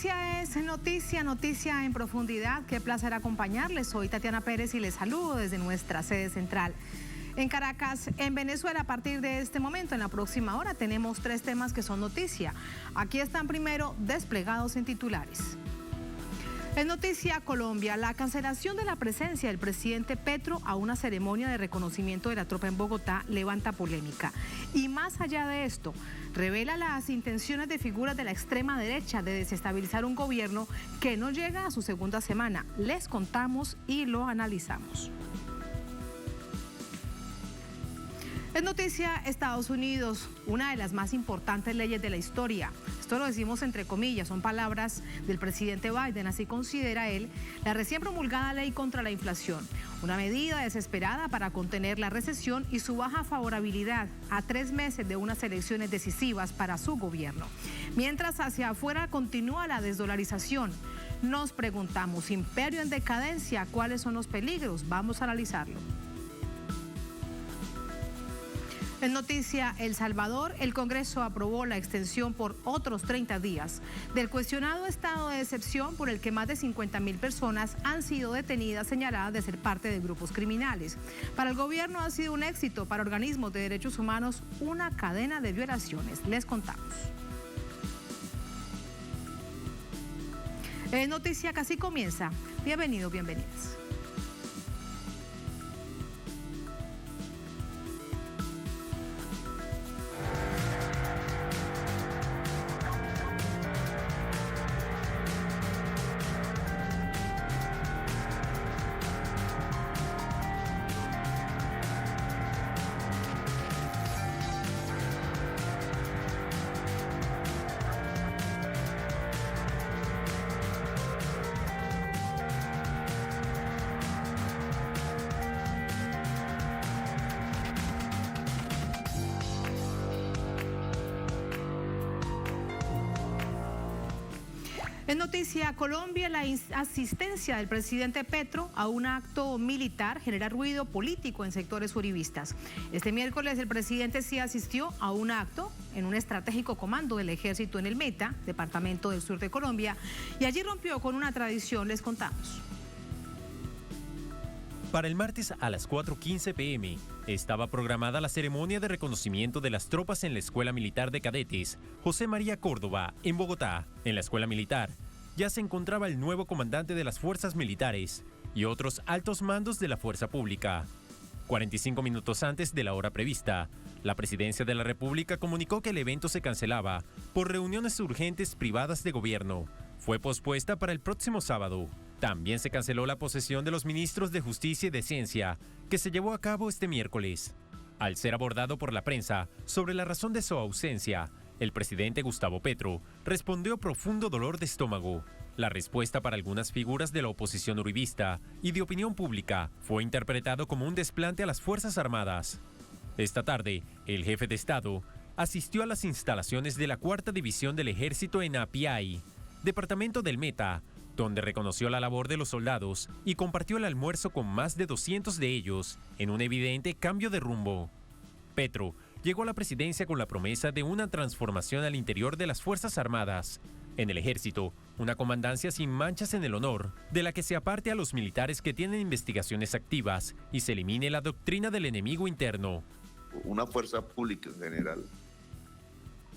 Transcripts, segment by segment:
noticia es noticia en profundidad. Qué placer acompañarles. Soy Tatiana Pérez y les saludo desde nuestra sede central en Caracas, en Venezuela. A partir de este momento, en la próxima hora, tenemos 3 temas que son noticia. Aquí están primero desplegados en titulares. En Noticia Colombia, la cancelación de la presencia del presidente Petro a una ceremonia de reconocimiento de la tropa en Bogotá levanta polémica. Y más allá de esto, revela las intenciones de figuras de la extrema derecha de desestabilizar un gobierno que no llega a su segunda semana. Les contamos y lo analizamos. En Noticia Estados Unidos, una de las más importantes leyes de la historia. Esto lo decimos entre comillas, son palabras del presidente Biden, así considera él la recién promulgada ley contra la inflación, una medida desesperada para contener la recesión y su baja favorabilidad a 3 meses de unas elecciones decisivas para su gobierno. Mientras hacia afuera continúa la desdolarización, nos preguntamos, imperio en decadencia, ¿cuáles son los peligros? Vamos a analizarlo. En Noticia El Salvador, el Congreso aprobó la extensión por otros 30 días del cuestionado estado de excepción por el que más de 50.000 personas han sido detenidas señaladas de ser parte de grupos criminales. Para el gobierno ha sido un éxito, para organismos de derechos humanos una cadena de violaciones. Les contamos. En Noticia Casi comienza. Bienvenidos, bienvenidas. En Noticia Colombia, la asistencia del presidente Petro a un acto militar genera ruido político en sectores uribistas. Este miércoles el presidente sí asistió a un acto en un estratégico comando del ejército en el Meta, departamento del sur de Colombia, y allí rompió con una tradición. Les contamos. Para el martes a las 4:15 p.m. estaba programada la ceremonia de reconocimiento de las tropas en la Escuela Militar de Cadetes José María Córdoba, en Bogotá. En la Escuela Militar ya se encontraba el nuevo comandante de las Fuerzas Militares y otros altos mandos de la Fuerza Pública. 45 minutos antes de la hora prevista, la Presidencia de la República comunicó que el evento se cancelaba por reuniones urgentes privadas de gobierno. Fue pospuesta para el próximo sábado. También se canceló la posesión de los ministros de Justicia y de Ciencia, que se llevó a cabo este miércoles. Al ser abordado por la prensa sobre la razón de su ausencia, el presidente Gustavo Petro respondió profundo dolor de estómago. La respuesta para algunas figuras de la oposición uribista y de opinión pública fue interpretado como un desplante a las Fuerzas Armadas. Esta tarde, el jefe de Estado asistió a las instalaciones de la 4ª División del Ejército en Apiay, departamento del Meta, donde reconoció la labor de los soldados y compartió el almuerzo con más de 200 de ellos en un evidente cambio de rumbo. Petro llegó a la presidencia con la promesa de una transformación al interior de las Fuerzas Armadas. En el Ejército, una comandancia sin manchas en el honor, de la que se aparte a los militares que tienen investigaciones activas y se elimine la doctrina del enemigo interno. Una fuerza pública en general,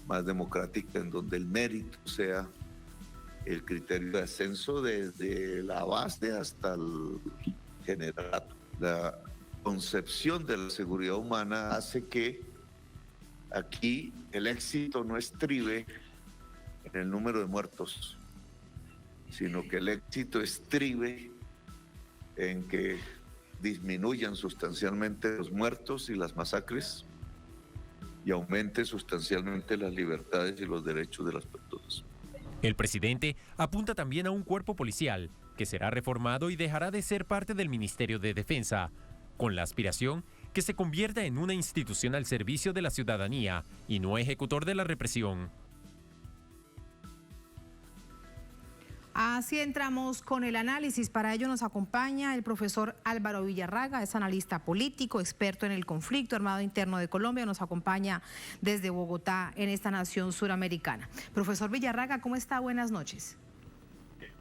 más democrática, en donde el mérito sea el criterio de ascenso desde la base hasta el generalato. La concepción de la seguridad humana hace que aquí el éxito no estribe en el número de muertos, sino que el éxito estribe en que disminuyan sustancialmente los muertos y las masacres y aumente sustancialmente las libertades y los derechos de las personas. El presidente apunta también a un cuerpo policial que será reformado y dejará de ser parte del Ministerio de Defensa, con la aspiración que se convierta en una institución al servicio de la ciudadanía y no ejecutor de la represión. Así entramos con el análisis. Para ello nos acompaña el profesor Álvaro Villarraga, es analista político, experto en el conflicto armado interno de Colombia. Nos acompaña desde Bogotá, en esta nación suramericana. Profesor Villarraga, ¿cómo está? Buenas noches.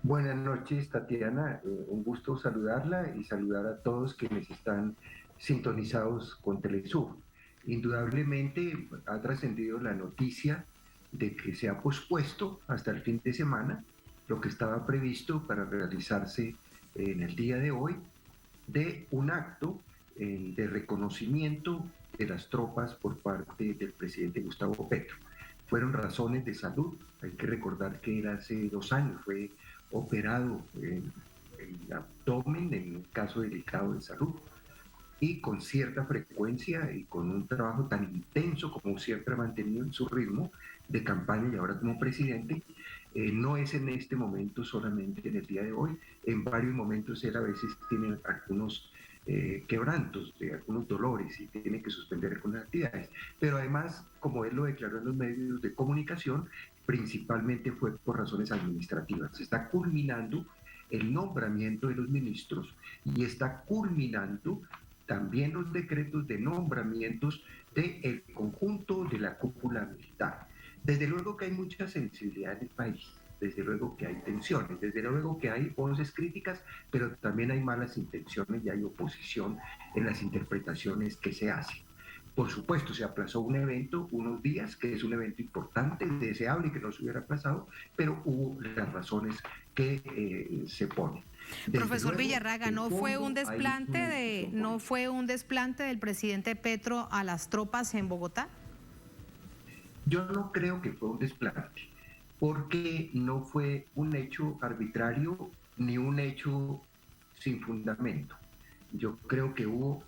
Buenas noches, Tatiana. Un gusto saludarla y saludar a todos quienes están sintonizados con Telesur. Indudablemente ha trascendido la noticia de que se ha pospuesto hasta el fin de semana lo que estaba previsto para realizarse en el día de hoy de un acto de reconocimiento de las tropas por parte del presidente Gustavo Petro. Fueron razones de salud. Hay que recordar que él hace 2 años fue operado en el abdomen en un caso delicado de salud, y con cierta frecuencia y con un trabajo tan intenso como siempre ha mantenido en su ritmo de campaña y ahora como presidente. No es en este momento solamente en el día de hoy, en varios momentos él a veces tiene algunos quebrantos, de algunos dolores y tiene que suspender algunas actividades, pero además, como él lo declaró en los medios de comunicación, principalmente fue por razones administrativas. Se está culminando el nombramiento de los ministros y está culminando también los decretos de nombramientos del conjunto de la cúpula militar. Desde luego que hay mucha sensibilidad en el país, desde luego que hay tensiones, desde luego que hay voces críticas, pero también hay malas intenciones y hay oposición en las interpretaciones que se hacen. Por supuesto, se aplazó un evento unos días, que es un evento importante, deseable que no se hubiera aplazado, pero hubo las razones que se ponen. Profesor Villarraga, ¿no fue un desplante del presidente Petro a las tropas en Bogotá? Yo no creo que fue un desplante, porque no fue un hecho arbitrario ni un hecho sin fundamento. Yo creo que hubo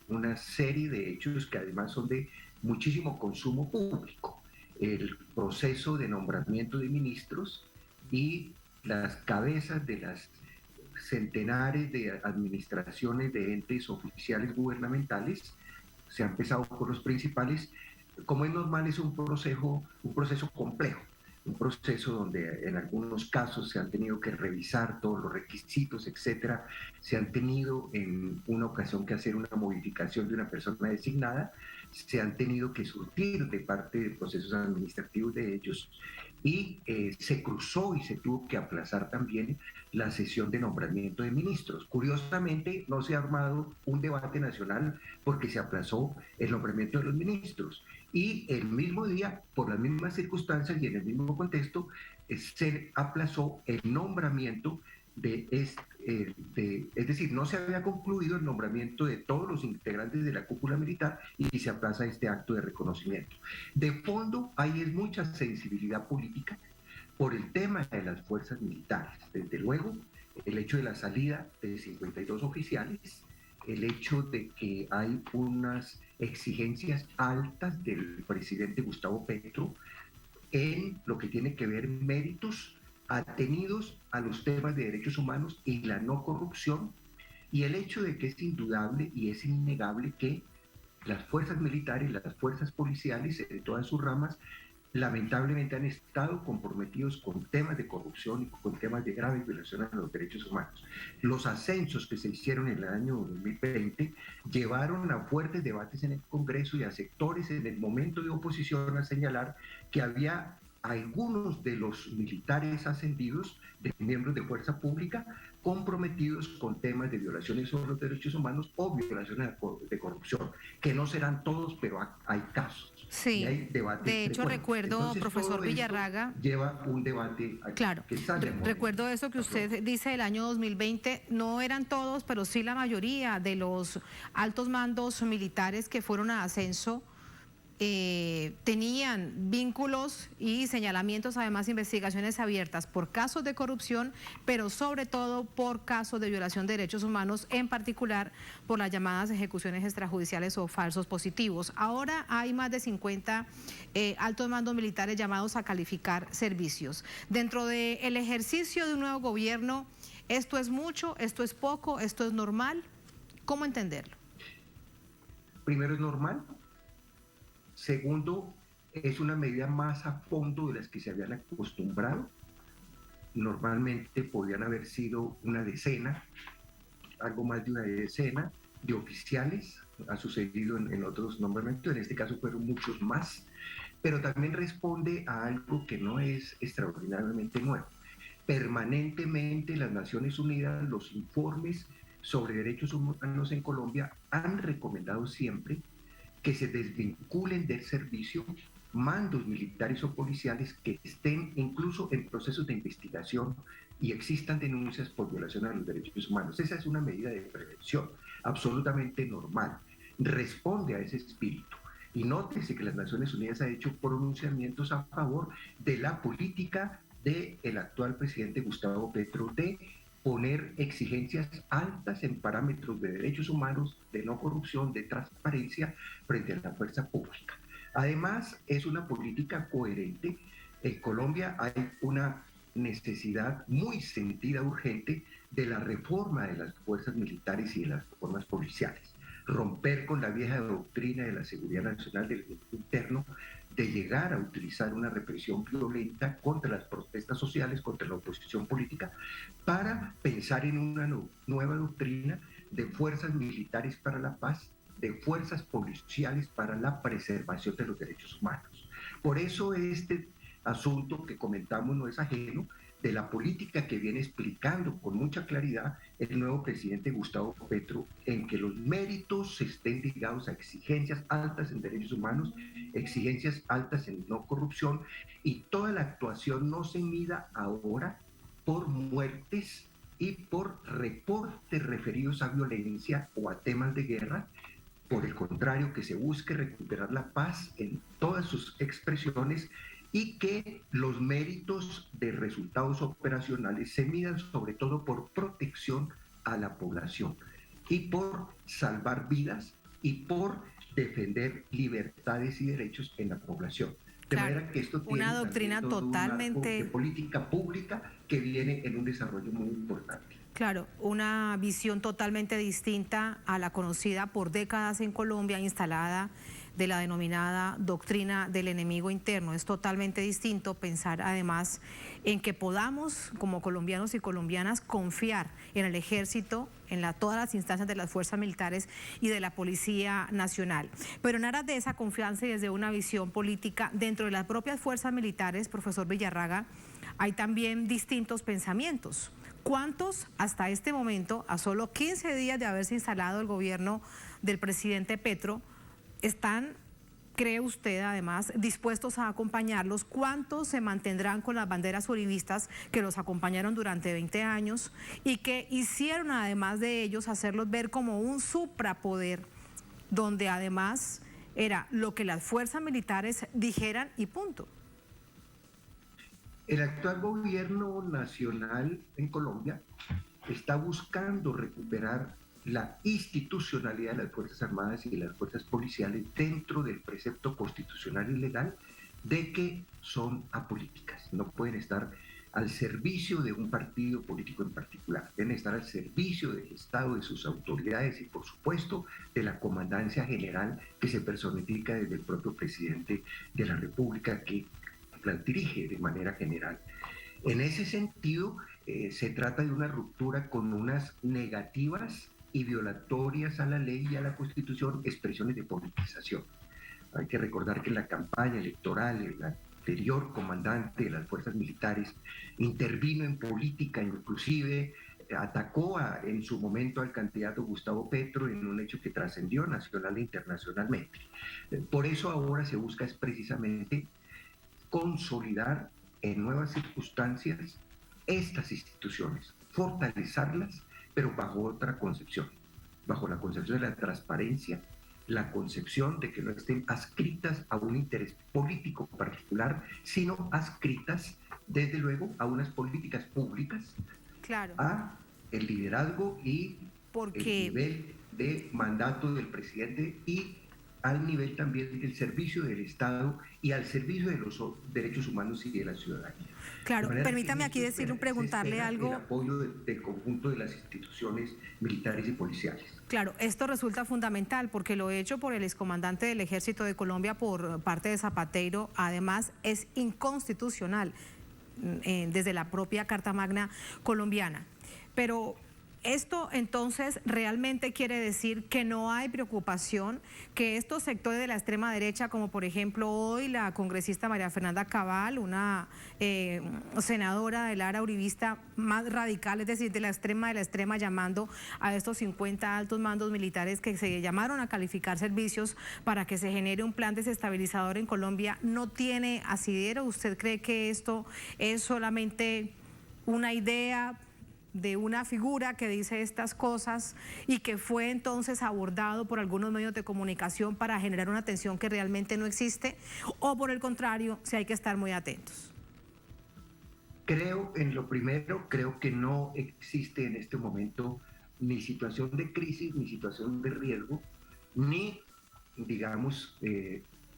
una serie de hechos que además son de muchísimo consumo público. El proceso de nombramiento de ministros y las cabezas de las centenares de administraciones de entes oficiales gubernamentales, se ha empezado por los principales. Como es normal, es un proceso complejo, un proceso donde en algunos casos se han tenido que revisar todos los requisitos, etcétera, se han tenido en una ocasión que hacer una modificación de una persona designada, se han tenido que surtir de parte de procesos administrativos de ellos, y se cruzó y se tuvo que aplazar también la sesión de nombramiento de ministros. Curiosamente, no se ha armado un debate nacional porque se aplazó el nombramiento de los ministros. Y el mismo día, por las mismas circunstancias y en el mismo contexto, se aplazó el nombramiento es decir, no se había concluido el nombramiento de todos los integrantes de la cúpula militar y se aplaza este acto de reconocimiento. De fondo, hay mucha sensibilidad política por el tema de las fuerzas militares. Desde luego, el hecho de la salida de 52 oficiales, el hecho de que hay unas exigencias altas del presidente Gustavo Petro en lo que tiene que ver méritos atenidos a los temas de derechos humanos y la no corrupción, y el hecho de que es indudable y es innegable que las fuerzas militares, las fuerzas policiales en todas sus ramas, lamentablemente han estado comprometidos con temas de corrupción y con temas de graves violaciones a los derechos humanos. Los ascensos que se hicieron en el año 2020 llevaron a fuertes debates en el Congreso y a sectores en el momento de oposición a señalar que había algunos de los militares ascendidos, de miembros de fuerza pública, comprometidos con temas de violaciones sobre los derechos humanos o violaciones de corrupción, que no serán todos, pero hay casos. Sí, hay de hecho recuerdo, entonces, profesor Villarraga, lleva un debate claro, que sale recuerdo eso que usted dice del año 2020, no eran todos, pero sí la mayoría de los altos mandos militares que fueron a ascenso tenían vínculos y señalamientos, además investigaciones abiertas por casos de corrupción, pero sobre todo por casos de violación de derechos humanos, en particular por las llamadas ejecuciones extrajudiciales o falsos positivos. Ahora hay más de 50 altos mandos militares llamados a calificar servicios. Dentro del ejercicio de un nuevo gobierno, ¿esto es mucho, esto es poco, esto es normal? ¿Cómo entenderlo? Primero, es normal. Segundo, es una medida más a fondo de las que se habían acostumbrado. Normalmente podían haber sido una decena, algo más de una decena de oficiales. Ha sucedido en otros nombramientos, en este caso fueron muchos más, pero también responde a algo que no es extraordinariamente nuevo. Permanentemente las Naciones Unidas, los informes sobre derechos humanos en Colombia han recomendado siempre que se desvinculen del servicio mandos militares o policiales que estén incluso en procesos de investigación y existan denuncias por violación a los derechos humanos. Esa es una medida de prevención absolutamente normal. Responde a ese espíritu. Y nótese que las Naciones Unidas ha hecho pronunciamientos a favor de la política del actual presidente Gustavo Petro de poner exigencias altas en parámetros de derechos humanos, de no corrupción, de transparencia frente a la fuerza pública. Además, es una política coherente. En Colombia hay una necesidad muy sentida, urgente, de la reforma de las fuerzas militares y de las formas policiales. Romper con la vieja doctrina de la seguridad nacional del interno, de llegar a utilizar una represión violenta contra las protestas sociales, contra la oposición política, para pensar en una nueva doctrina de fuerzas militares para la paz, de fuerzas policiales para la preservación de los derechos humanos. Por eso este asunto que comentamos no es ajeno de la política que viene explicando con mucha claridad el nuevo presidente Gustavo Petro, en que los méritos estén ligados a exigencias altas en derechos humanos, exigencias altas en no corrupción, y toda la actuación no se mida ahora por muertes y por reportes referidos a violencia o a temas de guerra. Por el contrario, que se busque recuperar la paz en todas sus expresiones y que los méritos de resultados operacionales se midan sobre todo por protección a la población y por salvar vidas y por defender libertades y derechos en la población. De manera que esto tiene una doctrina totalmente de política pública que viene en un desarrollo muy importante. Claro, una visión totalmente distinta a la conocida por décadas en Colombia, instalada de la denominada doctrina del enemigo interno. Es totalmente distinto pensar además en que podamos, como colombianos y colombianas, confiar en el ejército, en todas las instancias de las fuerzas militares y de la Policía Nacional. Pero en aras de esa confianza y desde una visión política, dentro de las propias fuerzas militares, profesor Villarraga, hay también distintos pensamientos. ¿Cuántos hasta este momento, a solo 15 días de haberse instalado el gobierno del presidente Petro, están, cree usted además, dispuestos a acompañarlos? ¿Cuántos se mantendrán con las banderas uribistas que los acompañaron durante 20 años y que hicieron además de ellos hacerlos ver como un suprapoder, donde además era lo que las fuerzas militares dijeran y punto? El actual gobierno nacional en Colombia está buscando recuperar la institucionalidad de las Fuerzas Armadas y de las Fuerzas Policiales dentro del precepto constitucional y legal de que son apolíticas. No pueden estar al servicio de un partido político en particular, deben estar al servicio del Estado, de sus autoridades y, por supuesto, de la comandancia general que se personifica desde el propio presidente de la República, que las dirige de manera general. En ese sentido, se trata de una ruptura con unas negativas y violatorias a la ley y a la Constitución, expresiones de politización. Hay que recordar que en la campaña electoral, el anterior comandante de las fuerzas militares intervino en política, inclusive atacó en su momento al candidato Gustavo Petro en un hecho que trascendió nacional e internacionalmente. Por eso ahora se busca es precisamente consolidar en nuevas circunstancias estas instituciones, fortalecerlas, pero bajo otra concepción, bajo la concepción de la transparencia, la concepción de que no estén adscritas a un interés político particular, sino adscritas, desde luego, a unas políticas públicas, claro, a el liderazgo y el nivel de mandato del presidente y al nivel también del servicio del Estado y al servicio de los derechos humanos y de la ciudadanía. Claro, permítame aquí decirle, preguntarle algo. El apoyo del conjunto de las instituciones militares y policiales. Claro, esto resulta fundamental porque lo hecho por el excomandante del Ejército de Colombia por parte de Zapatero, además es inconstitucional desde la propia Carta Magna colombiana. Pero Esto entonces realmente quiere decir que no hay preocupación, que estos sectores de la extrema derecha, como por ejemplo hoy la congresista María Fernanda Cabal, una senadora del ala uribista más radical, es decir, de la extrema, llamando a estos 50 altos mandos militares que se llamaron a calificar servicios para que se genere un plan desestabilizador en Colombia, ¿no tiene asidero? ¿Usted cree que esto es solamente una idea de una figura que dice estas cosas y que fue entonces abordado por algunos medios de comunicación para generar una tensión que realmente no existe? ¿O por el contrario, si hay que estar muy atentos? Creo, en lo primero, creo que no existe en este momento ni situación de crisis, ni situación de riesgo, ni, digamos,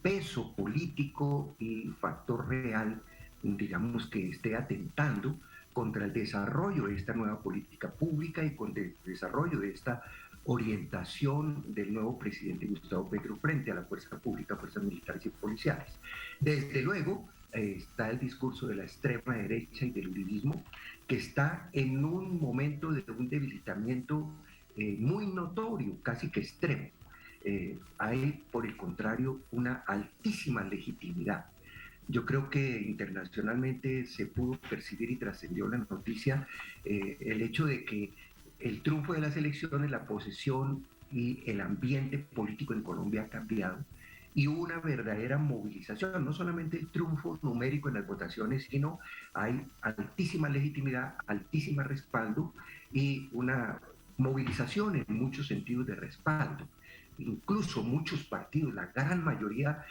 peso político y factor real, digamos, que esté atentando contra el desarrollo de esta nueva política pública y con el desarrollo de esta orientación del nuevo presidente Gustavo Petro frente a la fuerza pública, fuerzas militares y policiales. Desde luego, está el discurso de la extrema derecha y del uribismo, que está en un momento de un debilitamiento muy notorio, casi que extremo. Hay, por el contrario, una altísima legitimidad. Yo creo que internacionalmente se pudo percibir y trascendió la noticia el hecho de que el triunfo de las elecciones, la posesión y el ambiente político en Colombia ha cambiado y hubo una verdadera movilización, no solamente el triunfo numérico en las votaciones, sino hay altísima legitimidad, altísimo respaldo y una movilización en muchos sentidos de respaldo. Incluso muchos partidos, la gran mayoría,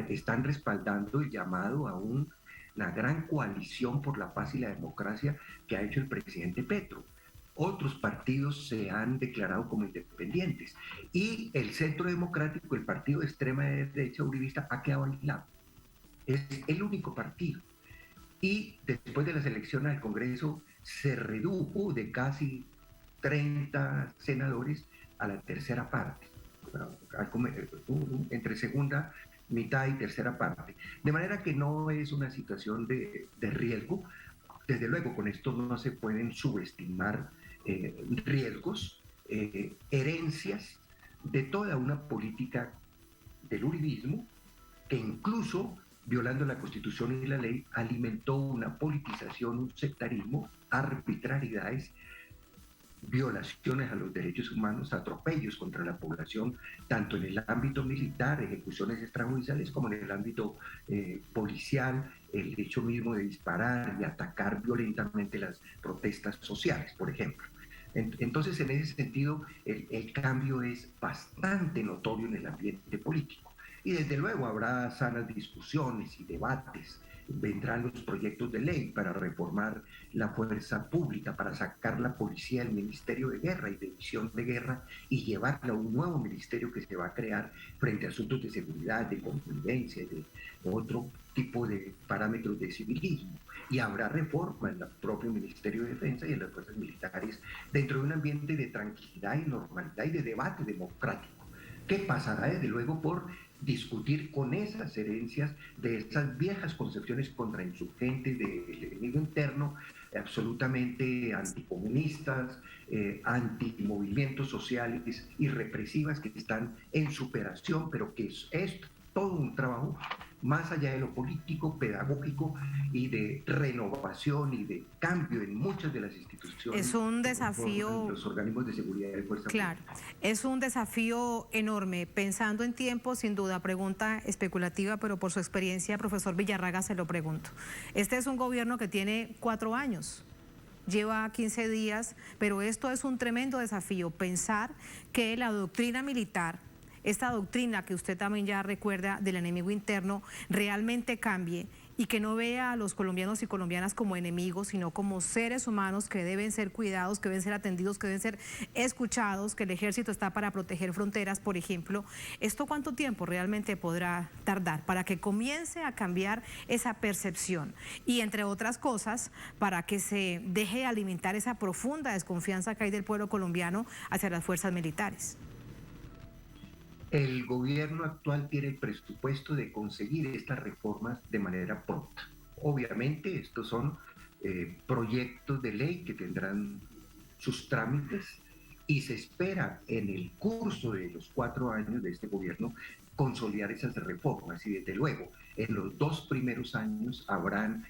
están respaldando el llamado a una gran coalición por la paz y la democracia que ha hecho el presidente Petro. Otros partidos se han declarado como independientes y el Centro Democrático, el partido de extrema derecha uribista, ha quedado aislado. Es el único partido. Y después de las elecciones al Congreso se redujo de casi 30 senadores a la tercera parte, entre segunda mitad y tercera parte. De manera que no es una situación de riesgo. Desde luego, con esto no se pueden subestimar riesgos, herencias de toda una política del uribismo que incluso, violando la Constitución y la ley, alimentó una politización, un sectarismo, arbitrariedades, violaciones a los derechos humanos, atropellos contra la población, tanto en el ámbito militar, ejecuciones extrajudiciales, como en el ámbito policial, el hecho mismo de disparar y atacar violentamente las protestas sociales, por ejemplo. Entonces, en ese sentido, el cambio es bastante notorio en el ambiente político. Y desde luego habrá sanas discusiones y debates. Vendrán los proyectos de ley para reformar la fuerza pública, para sacar la policía del Ministerio de Guerra y de División de Guerra y llevarla a un nuevo ministerio que se va a crear frente a asuntos de seguridad, de convivencia, de otro tipo de parámetros de civilismo. Y habrá reforma en el propio Ministerio de Defensa y en las fuerzas militares dentro de un ambiente de tranquilidad y normalidad y de debate democrático, que pasará desde luego por discutir con esas herencias de esas viejas concepciones contrainsurgentes del enemigo interno, absolutamente anticomunistas, antimovimientos sociales y represivas que están en superación, pero que es todo un trabajo más allá de lo político, pedagógico y de renovación y de cambio en muchas de las instituciones. Es un desafío. Los organismos de seguridad de fuerza Claro, pública. es un desafío enorme. Pensando en tiempo, sin duda, pregunta especulativa, pero por su experiencia, profesor Villarraga, se lo pregunto. Este es un gobierno que tiene 4 años. Lleva 15 días, pero esto es un tremendo desafío, pensar que la doctrina militar, esta doctrina que usted también ya recuerda del enemigo interno, realmente cambie y que no vea a los colombianos y colombianas como enemigos, sino como seres humanos que deben ser cuidados, que deben ser atendidos, que deben ser escuchados, que el ejército está para proteger fronteras, por ejemplo. ¿Esto cuánto tiempo realmente podrá tardar para que comience a cambiar esa percepción? Y entre otras cosas, para que se deje de alimentar esa profunda desconfianza que hay del pueblo colombiano hacia las fuerzas militares. El gobierno actual tiene el presupuesto de conseguir estas reformas de manera pronta. Obviamente estos son proyectos de ley que tendrán sus trámites y se espera en el curso de los 4 años de este gobierno consolidar esas reformas y desde luego en los 2 primeros años habrán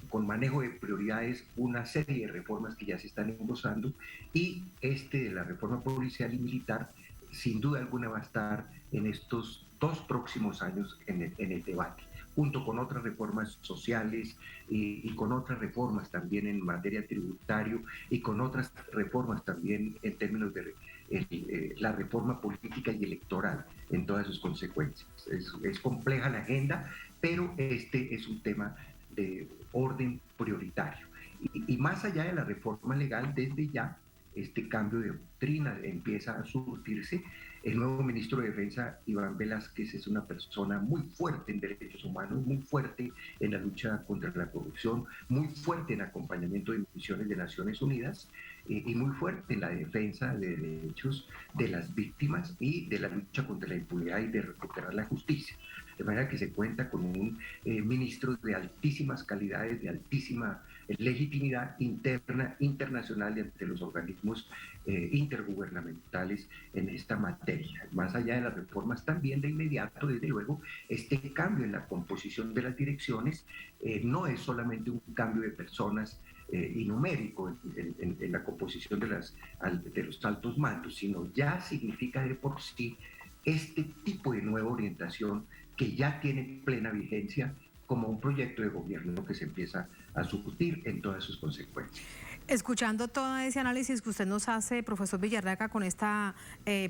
con manejo de prioridades una serie de reformas que ya se están esbozando y de la reforma policial y militar sin duda alguna va a estar en estos 2 próximos años en el debate, junto con otras reformas sociales y con otras reformas también en materia tributaria y con otras reformas también en términos de la reforma política y electoral en todas sus consecuencias. Es compleja la agenda, pero este es un tema de orden prioritario. Y más allá de la reforma legal, desde ya este cambio de doctrina empieza a surtirse. El nuevo ministro de Defensa, Iván Velázquez, es una persona muy fuerte en derechos humanos, muy fuerte en la lucha contra la corrupción, muy fuerte en acompañamiento de misiones de Naciones Unidas y muy fuerte en la defensa de derechos de las víctimas y de la lucha contra la impunidad y de recuperar la justicia. De manera que se cuenta con un ministro de altísimas calidades, de altísima legitimidad interna, internacional y ante los organismos intergubernamentales en esta materia. Más allá de las reformas, también de inmediato, desde luego, este cambio en la composición de las direcciones no es solamente un cambio de personas y numérico en la composición de los altos mandos, sino ya significa de por sí este tipo de nueva orientación que ya tiene plena vigencia como un proyecto de gobierno que se empieza a surtir en todas sus consecuencias. Escuchando todo ese análisis que usted nos hace, profesor Villarraga, con esta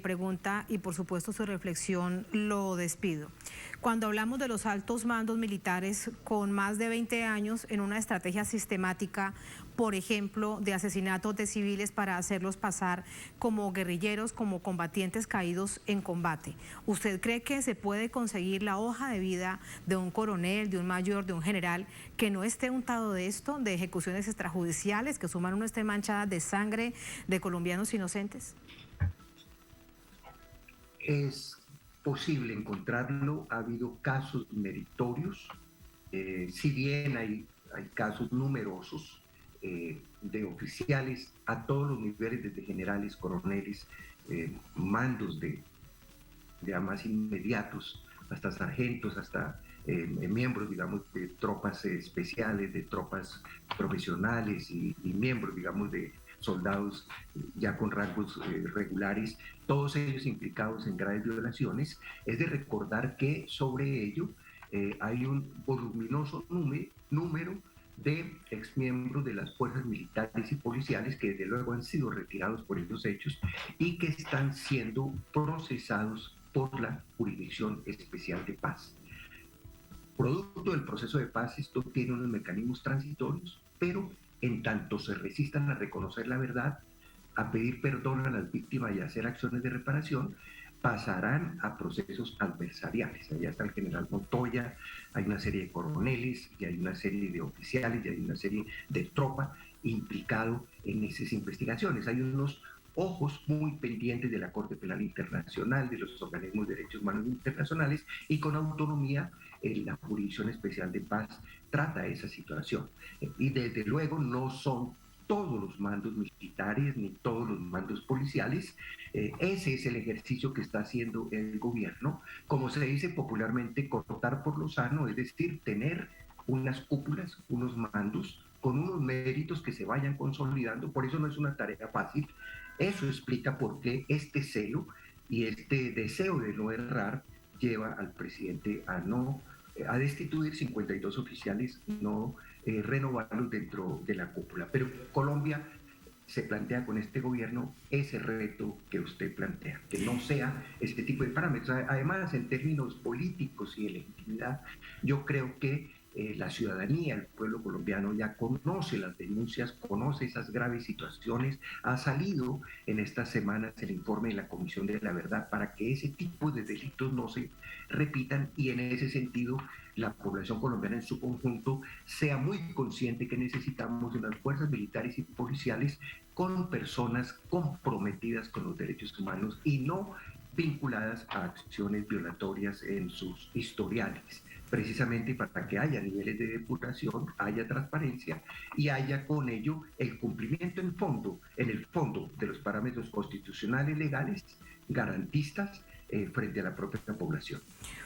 pregunta y por supuesto su reflexión, lo despido. Cuando hablamos de los altos mandos militares con más de 20 años en una estrategia sistemática, por ejemplo, de asesinatos de civiles para hacerlos pasar como guerrilleros, como combatientes caídos en combate, ¿usted cree que se puede conseguir la hoja de vida de un coronel, de un mayor, de un general que no esté untado de esto, de ejecuciones extrajudiciales, que suman no esté manchada de sangre de colombianos inocentes? Es posible encontrarlo, ha habido casos meritorios, si bien hay casos numerosos de oficiales a todos los niveles, desde generales, coroneles, mandos de más inmediatos, hasta sargentos, hasta miembros, digamos, de tropas especiales, de tropas profesionales y miembros, digamos, de soldados ya con rangos regulares, todos ellos implicados en graves violaciones. Es de recordar que sobre ello hay un voluminoso número de exmiembros de las fuerzas militares y policiales que desde luego han sido retirados por estos hechos y que están siendo procesados por la Jurisdicción Especial de Paz. Producto del proceso de paz, esto tiene unos mecanismos transitorios, pero en tanto se resistan a reconocer la verdad, a pedir perdón a las víctimas y a hacer acciones de reparación, pasarán a procesos adversariales. Allá está el general Montoya, hay una serie de coroneles, y hay una serie de oficiales, y hay una serie de tropa implicado en esas investigaciones. Hay unos ojos muy pendientes de la Corte Penal Internacional, de los organismos de derechos humanos internacionales, y con autonomía la Jurisdicción Especial de Paz trata esa situación. Y desde luego no son todos los mandos militares ni todos los mandos policiales. Ese es el ejercicio que está haciendo el gobierno, como se dice popularmente, cortar por lo sano, es decir, tener unas cúpulas, unos mandos con unos méritos que se vayan consolidando. Por eso no es una tarea fácil. Eso explica por qué este celo y este deseo de no errar lleva al presidente a destituir 52 oficiales, no renovarlos dentro de la cúpula. Pero Colombia se plantea con este gobierno ese reto que usted plantea, que no sea este tipo de parámetros. Además, en términos políticos y de legitimidad, yo creo que la ciudadanía, el pueblo colombiano ya conoce las denuncias, conoce esas graves situaciones. Ha salido en estas semanas el informe de la Comisión de la Verdad para que ese tipo de delitos no se repitan y en ese sentido la población colombiana en su conjunto sea muy consciente que necesitamos unas fuerzas militares y policiales con personas comprometidas con los derechos humanos y no vinculadas a acciones violatorias en sus historiales, precisamente para que haya niveles de depuración, haya transparencia y haya con ello el cumplimiento en el fondo de los parámetros constitucionales legales garantistas frente a la propia población.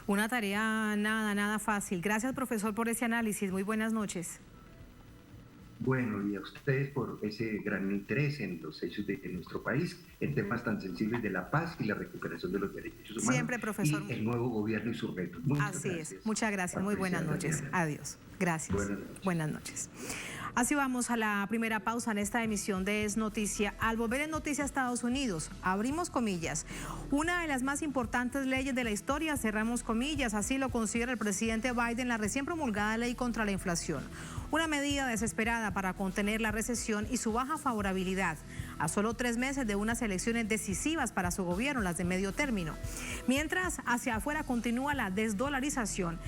Una tarea nada fácil. Gracias, profesor, por ese análisis. Muy buenas noches. Bueno, y a ustedes por ese gran interés en los hechos de nuestro país, en temas tan sensibles de la paz y la recuperación de los derechos humanos. Siempre, profesor. Y el nuevo gobierno y sus retos. Así es. Muchas gracias. Muy buenas noches. Adiós. Gracias. Buenas noches. Así vamos a la primera pausa en esta emisión de Es Noticia. Al volver en Noticia Estados Unidos, abrimos comillas, una de las más importantes leyes de la historia, cerramos comillas, así lo considera el presidente Biden, la recién promulgada ley contra la inflación. Una medida desesperada para contener la recesión y su baja favorabilidad, a solo 3 meses de unas elecciones decisivas para su gobierno, las de medio término. Mientras hacia afuera continúa la desdolarización.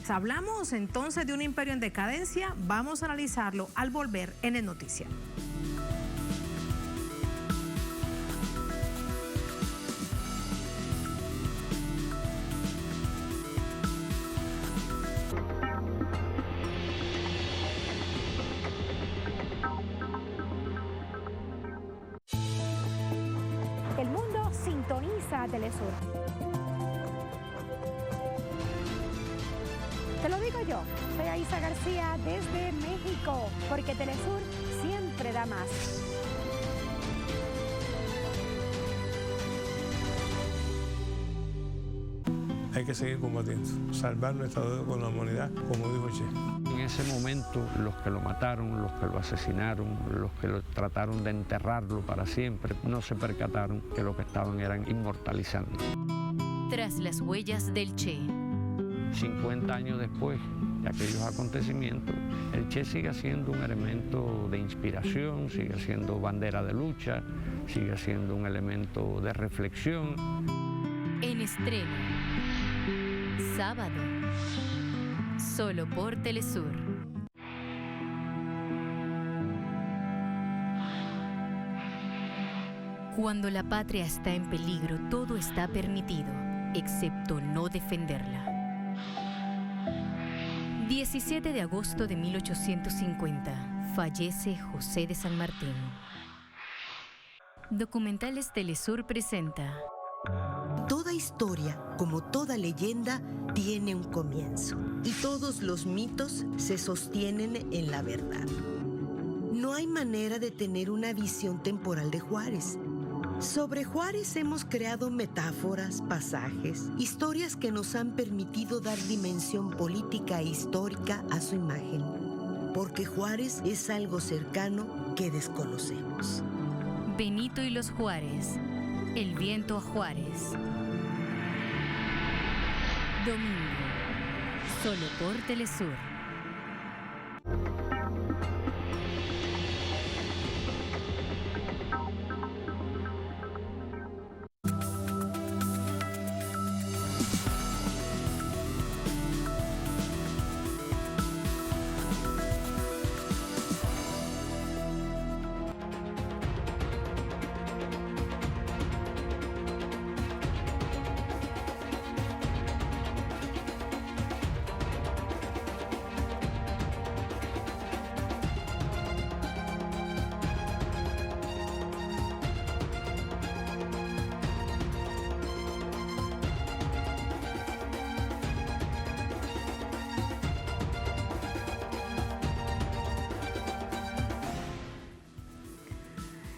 Hablamos entonces de un imperio en decadencia, vamos a analizarlo al volver en Es Noticia. El mundo sintoniza a Telesur. Te lo digo yo, soy Aisa García desde México, porque Telesur siempre da más. Hay que seguir combatiendo, salvar nuestra deuda con la humanidad, como dijo Che. En ese momento, los que lo mataron, los que lo asesinaron, los que lo trataron de enterrarlo para siempre, no se percataron que lo que estaban eran inmortalizando. Tras las huellas del Che. 50 años después de aquellos acontecimientos, el Che sigue siendo un elemento de inspiración, sigue siendo bandera de lucha, sigue siendo un elemento de reflexión. En estreno, sábado, solo por Telesur. Cuando la patria está en peligro, todo está permitido, excepto no defenderla. 17 de agosto de 1850, fallece José de San Martín. Documentales Telesur presenta. Toda historia, como toda leyenda, tiene un comienzo. Y todos los mitos se sostienen en la verdad. No hay manera de tener una visión temporal de Juárez. Sobre Juárez hemos creado metáforas, pasajes, historias que nos han permitido dar dimensión política e histórica a su imagen. Porque Juárez es algo cercano que desconocemos. Benito y los Juárez. El viento a Juárez. Domingo. Solo por Telesur.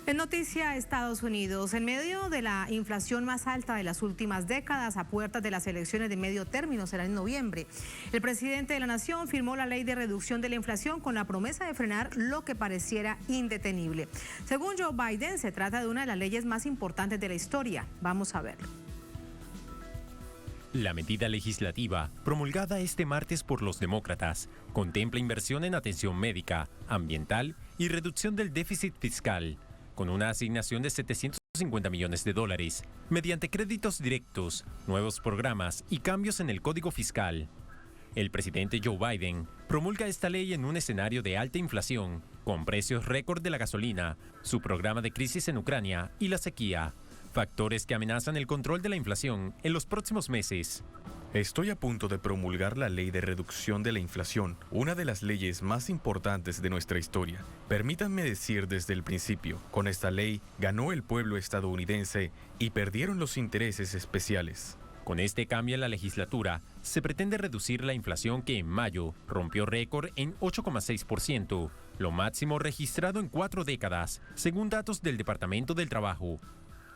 En Noticia Estados Unidos, en medio de la inflación más alta de las últimas décadas, a puertas de las elecciones de medio término, será en noviembre, el presidente de la nación firmó la ley de reducción de la inflación con la promesa de frenar lo que pareciera indetenible. Según Joe Biden, se trata de una de las leyes más importantes de la historia. Vamos a verlo. La medida legislativa, promulgada este martes por los demócratas, contempla inversión en atención médica, ambiental y reducción del déficit fiscal, con una asignación de $750 millones mediante créditos directos, nuevos programas y cambios en el Código Fiscal. El presidente Joe Biden promulga esta ley en un escenario de alta inflación, con precios récord de la gasolina, su programa de crisis en Ucrania y la sequía, factores que amenazan el control de la inflación en los próximos meses. Estoy a punto de promulgar la Ley de Reducción de la Inflación, una de las leyes más importantes de nuestra historia. Permítanme decir desde el principio, con esta ley ganó el pueblo estadounidense y perdieron los intereses especiales. Con este cambio en la legislatura, se pretende reducir la inflación que en mayo rompió récord en 8,6%, lo máximo registrado en 4 décadas, según datos del Departamento del Trabajo.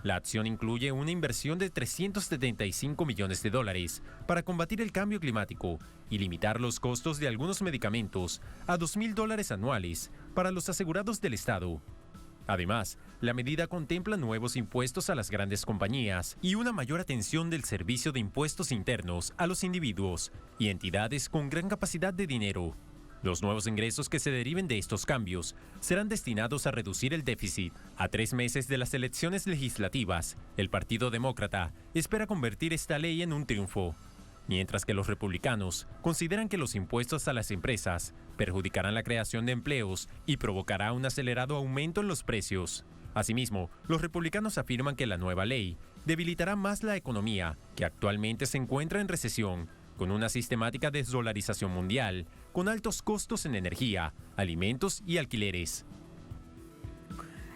La acción incluye una inversión de $375 millones para combatir el cambio climático y limitar los costos de algunos medicamentos a $2,000 anuales para los asegurados del Estado. Además, la medida contempla nuevos impuestos a las grandes compañías y una mayor atención del Servicio de Impuestos Internos a los individuos y entidades con gran capacidad de dinero. Los nuevos ingresos que se deriven de estos cambios serán destinados a reducir el déficit. A 3 meses de las elecciones legislativas, el Partido Demócrata espera convertir esta ley en un triunfo, mientras que los republicanos consideran que los impuestos a las empresas perjudicarán la creación de empleos y provocará un acelerado aumento en los precios. Asimismo, los republicanos afirman que la nueva ley debilitará más la economía, que actualmente se encuentra en recesión, con una sistemática desdolarización mundial, con altos costos en energía, alimentos y alquileres.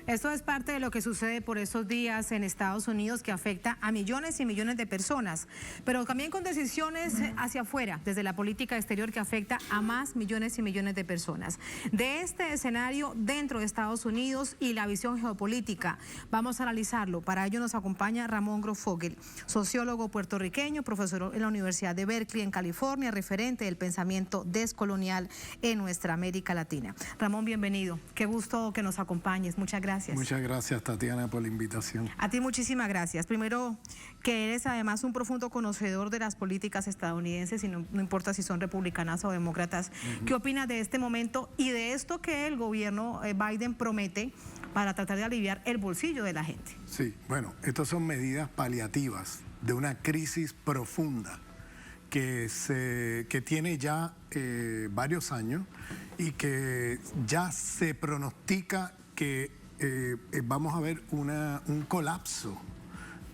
Esto es parte de lo que sucede por estos días en Estados Unidos, que afecta a millones y millones de personas, pero también con decisiones hacia afuera, desde la política exterior, que afecta a más millones y millones de personas. De este escenario dentro de Estados Unidos y la visión geopolítica, vamos a analizarlo. Para ello nos acompaña Ramón Grosfoguel, sociólogo puertorriqueño, profesor en la Universidad de Berkeley en California, referente del pensamiento descolonial en nuestra América Latina. Ramón, bienvenido. Qué gusto que nos acompañes. Muchas gracias. Muchas gracias, Tatiana, por la invitación. A ti muchísimas gracias. Primero, que eres además un profundo conocedor de las políticas estadounidenses, y no importa si son republicanas o demócratas. ¿Qué opinas de este momento y de esto que el gobierno Biden promete para tratar de aliviar el bolsillo de la gente? Sí, bueno, estas son medidas paliativas de una crisis profunda que tiene ya varios años y que ya se pronostica que vamos a ver un colapso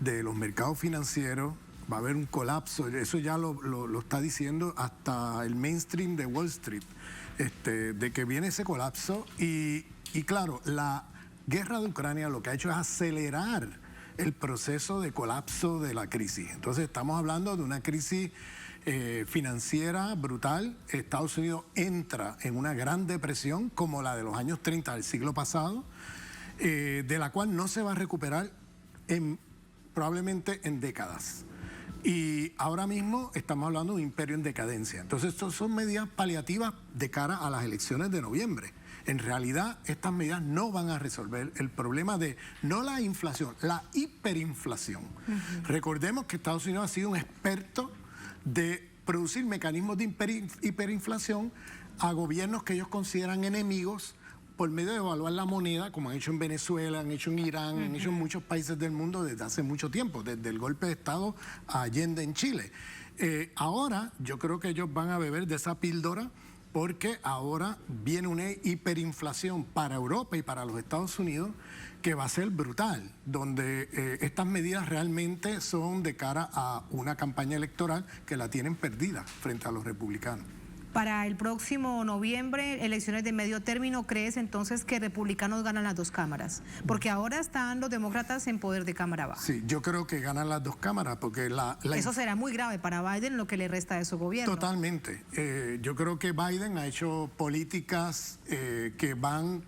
de los mercados financieros, va a haber un colapso, eso ya lo está diciendo hasta el mainstream de Wall Street, de que viene ese colapso y claro, la guerra de Ucrania lo que ha hecho es acelerar el proceso de colapso de la crisis. Entonces estamos hablando de una crisis financiera brutal. Estados Unidos entra en una gran depresión como la de los años 30 del siglo pasado, de la cual no se va a recuperar probablemente en décadas. Y ahora mismo estamos hablando de un imperio en decadencia. Entonces, estas son medidas paliativas de cara a las elecciones de noviembre. En realidad, estas medidas no van a resolver el problema de, no la inflación, la hiperinflación. Recordemos que Estados Unidos ha sido un experto de producir mecanismos de hiperinflación a gobiernos que ellos consideran enemigos, por medio de evaluar la moneda, como han hecho en Venezuela, han hecho en Irán, han hecho en muchos países del mundo desde hace mucho tiempo, desde el golpe de Estado a Allende en Chile. Ahora yo creo que ellos van a beber de esa píldora, porque ahora viene una hiperinflación para Europa y para los Estados Unidos que va a ser brutal, donde estas medidas realmente son de cara a una campaña electoral que la tienen perdida frente a los republicanos. Para el próximo noviembre, elecciones de medio término, ¿crees entonces que republicanos ganan las 2 cámaras? Porque ahora están los demócratas en poder de Cámara Baja. Sí, yo creo que ganan las 2 cámaras porque eso será muy grave para Biden, lo que le resta de su gobierno. Totalmente. Yo creo que Biden ha hecho políticas que van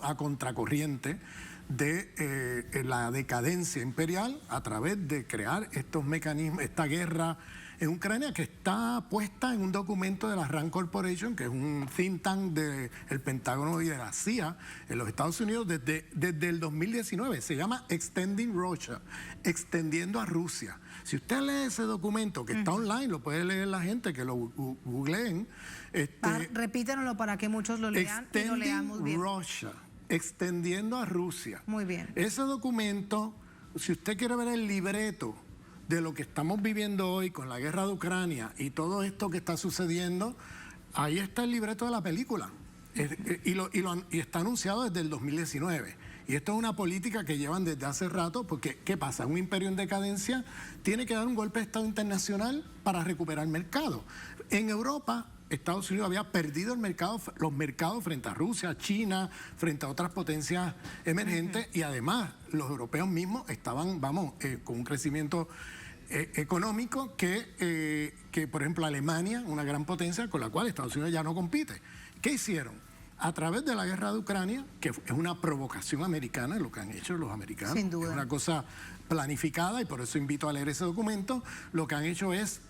a contracorriente de la decadencia imperial a través de crear estos mecanismos, esta guerra en Ucrania, que está puesta en un documento de la RAND Corporation, que es un think tank del Pentágono y de la CIA en los Estados Unidos desde el 2019. Se llama Extending Russia, extendiendo a Rusia. Si usted lee ese documento, que está online, lo puede leer la gente, que lo googleen. Repítanoslo para que muchos lo lean y lo leamos bien. Russia, extendiendo a Rusia. Muy bien. Ese documento, si usted quiere ver el libreto de lo que estamos viviendo hoy con la guerra de Ucrania y todo esto que está sucediendo, ahí está el libreto de la película. Y está anunciado desde el 2019. Y esto es una política que llevan desde hace rato, porque ¿qué pasa? Un imperio en decadencia tiene que dar un golpe de Estado internacional para recuperar mercado. En Europa, Estados Unidos había perdido los mercados frente a Rusia, China, frente a otras potencias emergentes, y además los europeos mismos estaban, con un crecimiento económico que, por ejemplo, Alemania, una gran potencia con la cual Estados Unidos ya no compite. ¿Qué hicieron? A través de la guerra de Ucrania, que es una provocación americana, lo que han hecho los americanos, sin duda, es una cosa planificada, y por eso invito a leer ese documento, lo que han hecho es,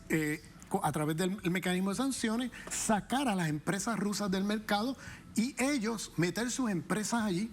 a través del mecanismo de sanciones, sacar a las empresas rusas del mercado y ellos meter sus empresas allí,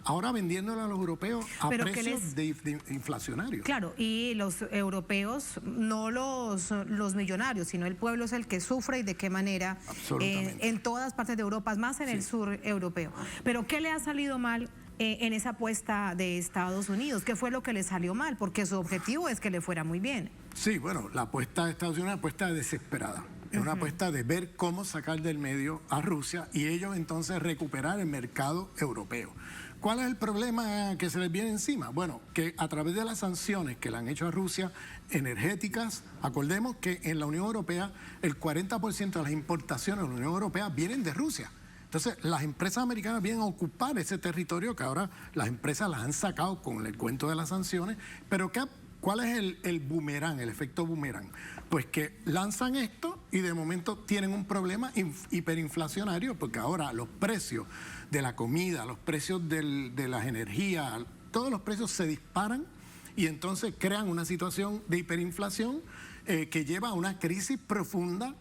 ahora vendiéndole a los europeos a precios de inflacionarios. Claro, y los europeos, no los millonarios, sino el pueblo es el que sufre, y de qué manera en todas partes de Europa, más en el sur europeo. Pero ¿qué le ha salido mal en esa apuesta de Estados Unidos? ¿Qué fue lo que le salió mal? Porque su objetivo es que le fuera muy bien. Sí, bueno, la apuesta de Estados Unidos es una apuesta desesperada. Es una apuesta de ver cómo sacar del medio a Rusia y ellos entonces recuperar el mercado europeo. ¿Cuál es el problema que se les viene encima? Bueno, que a través de las sanciones que le han hecho a Rusia, energéticas, acordemos que en la Unión Europea el 40% de las importaciones de la Unión Europea vienen de Rusia. Entonces, las empresas americanas vienen a ocupar ese territorio que ahora las empresas las han sacado con el cuento de las sanciones, pero ¿cuál es el boomerang, el efecto boomerang? Pues que lanzan esto y de momento tienen un problema hiperinflacionario, porque ahora los precios de la comida, los precios de las energías, todos los precios se disparan y entonces crean una situación de hiperinflación que lleva a una crisis profunda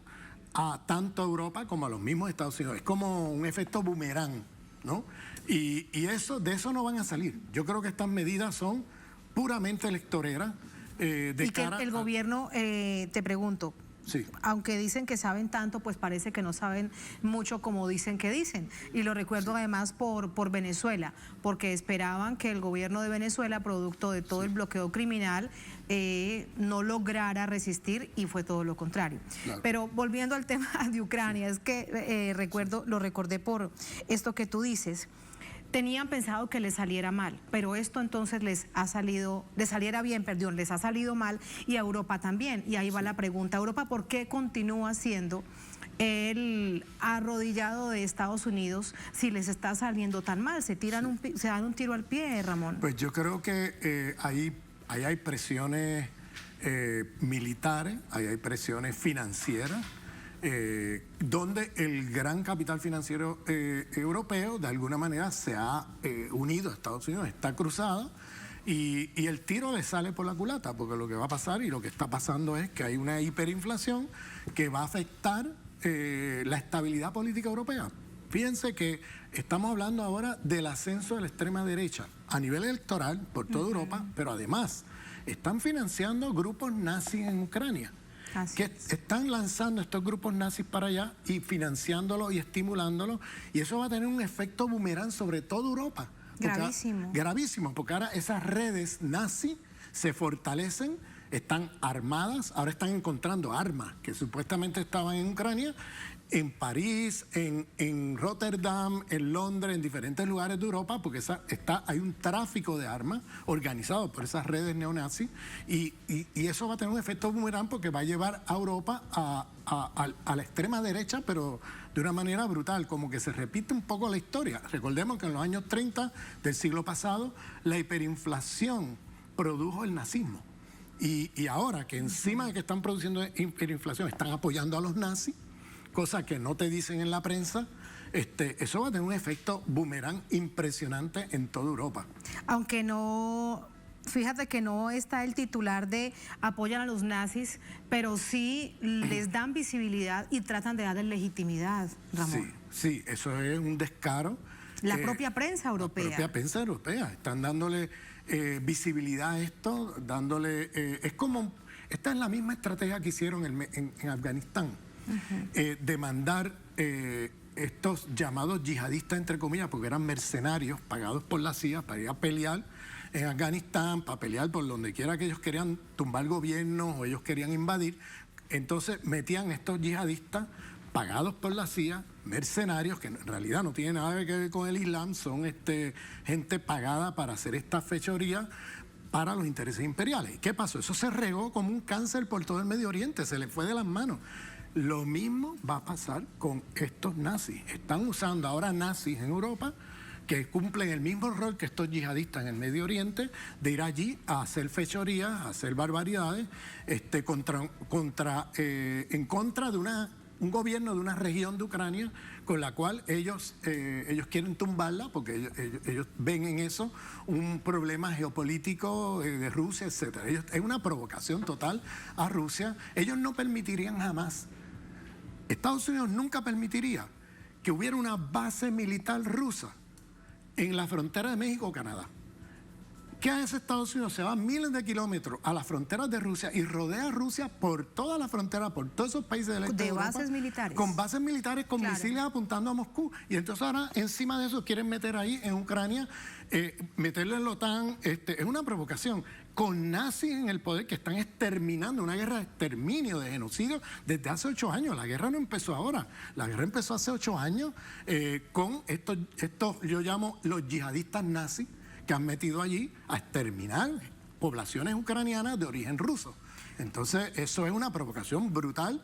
a tanto Europa como a los mismos Estados Unidos. Es como un efecto boomerang, ¿no? Y de eso no van a salir. Yo creo que estas medidas son puramente electoreras. Y que el gobierno, te pregunto, sí, aunque dicen que saben tanto, pues parece que no saben mucho como dicen que dicen. Y lo recuerdo además por Venezuela, porque esperaban que el gobierno de Venezuela, producto de todo el bloqueo criminal, no lograra resistir, y fue todo lo contrario. Claro. Pero volviendo al tema de Ucrania, es que lo recordé por esto que tú dices. Tenían pensado que les saliera mal, pero esto entonces les ha salido mal, y a Europa también. Y ahí va la pregunta: Europa, ¿por qué continúa siendo el arrodillado de Estados Unidos si les está saliendo tan mal? Se dan un tiro al pie, Ramón. Pues yo creo que ahí hay presiones militares, ahí hay presiones financieras, donde el gran capital financiero europeo de alguna manera se ha unido a Estados Unidos, está cruzado, y el tiro le sale por la culata, porque lo que va a pasar y lo que está pasando es que hay una hiperinflación que va a afectar la estabilidad política europea. Fíjense que estamos hablando ahora del ascenso de la extrema derecha a nivel electoral por toda Europa, pero además están financiando grupos nazis en Ucrania. Están lanzando estos grupos nazis para allá y financiándolos y estimulándolos, y eso va a tener un efecto boomerang sobre toda Europa. Gravísimo, porque ahora esas redes nazis se fortalecen, están armadas, ahora están encontrando armas que supuestamente estaban en Ucrania, en París, en Rotterdam, en Londres, en diferentes lugares de Europa, porque hay un tráfico de armas organizado por esas redes neonazis, y eso va a tener un efecto boomerang porque va a llevar a Europa a la extrema derecha, pero de una manera brutal, como que se repite un poco la historia. Recordemos que en los años 30 del siglo pasado la hiperinflación produjo el nazismo, y ahora que encima de que están produciendo hiperinflación están apoyando a los nazis, cosa que no te dicen en la prensa, eso va a tener un efecto boomerang impresionante en toda Europa. Aunque no, fíjate que no está el titular de apoyan a los nazis, pero sí les dan visibilidad y tratan de darles legitimidad, Ramón. Sí, eso es un descaro. La propia prensa europea. La propia prensa europea. Están dándole visibilidad a esto, esta es la misma estrategia que hicieron en Afganistán. De mandar estos llamados yihadistas, entre comillas, porque eran mercenarios pagados por la CIA para ir a pelear en Afganistán, para pelear por donde quiera que ellos querían tumbar gobiernos o ellos querían invadir. Entonces metían estos yihadistas pagados por la CIA mercenarios que en realidad no tienen nada que ver con el Islam, son gente pagada para hacer esta fechoría para los intereses imperiales. ¿Qué pasó? Eso se regó como un cáncer por todo el Medio Oriente, se le fue de las manos. Lo mismo va a pasar con estos nazis. Están usando ahora nazis en Europa que cumplen el mismo rol que estos yihadistas en el Medio Oriente, de ir allí a hacer fechorías, a hacer barbaridades, en contra de un gobierno de una región de Ucrania con la cual ellos quieren tumbarla, porque ellos ven en eso un problema geopolítico de Rusia, etc. Es una provocación total a Rusia. Ellos no permitirían jamás, Estados Unidos nunca permitiría que hubiera una base militar rusa en la frontera de México o Canadá. ¿Qué hace Estados Unidos? Se va miles de kilómetros a las fronteras de Rusia y rodea a Rusia por toda la frontera, por todos esos países del este de Europa. De bases militares. Con bases militares, con misiles apuntando a Moscú. Y entonces ahora, encima de eso, quieren meter ahí en Ucrania, meterle en la OTAN. Es una provocación. Con nazis en el poder que están exterminando, una guerra de exterminio, de genocidio, desde hace 8 años. La guerra no empezó ahora. La guerra empezó hace 8 años con estos, yo llamo los yihadistas nazis, que han metido allí a exterminar poblaciones ucranianas de origen ruso. Entonces, eso es una provocación brutal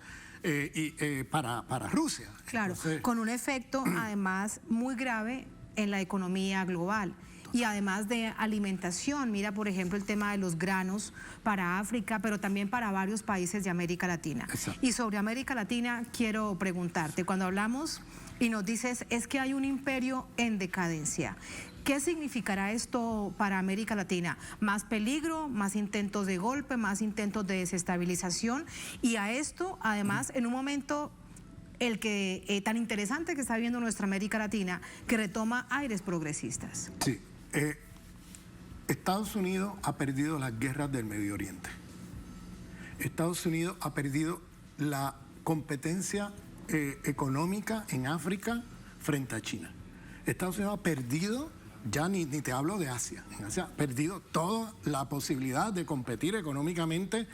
para Rusia. Claro, entonces, con un efecto además muy grave en la economía global. Y además de alimentación, mira por ejemplo el tema de los granos para África, pero también para varios países de América Latina. Exacto. Y sobre América Latina quiero preguntarte, cuando hablamos y nos dices es que hay un imperio en decadencia, ¿qué significará esto para América Latina? ¿Más peligro, más intentos de golpe, más intentos de desestabilización? Y a esto, además, en un momento tan interesante que está viviendo nuestra América Latina, que retoma aires progresistas. Sí. Estados Unidos ha perdido las guerras del Medio Oriente. Estados Unidos ha perdido la competencia económica en África frente a China. Estados Unidos ha perdido, ya ni te hablo de Asia, en Asia ha perdido toda la posibilidad de competir económicamente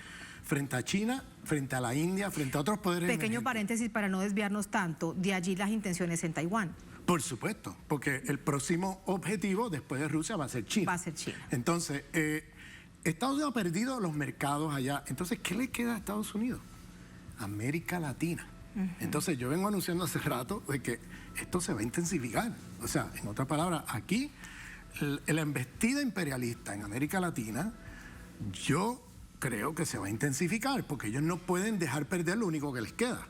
frente a China, frente a la India, frente a otros poderes Pequeño emergentes. paréntesis para no desviarnos tanto, de allí las intenciones en Taiwán. Por supuesto, porque el próximo objetivo después de Rusia va a ser China. Va a ser China. Entonces, Estados Unidos ha perdido los mercados allá. Entonces, ¿qué le queda a Estados Unidos? América Latina. Entonces, yo vengo anunciando hace rato de que esto se va a intensificar. O sea, en otras palabras, aquí la embestida imperialista en América Latina, yo creo que se va a intensificar, porque ellos no pueden dejar perder lo único que les queda,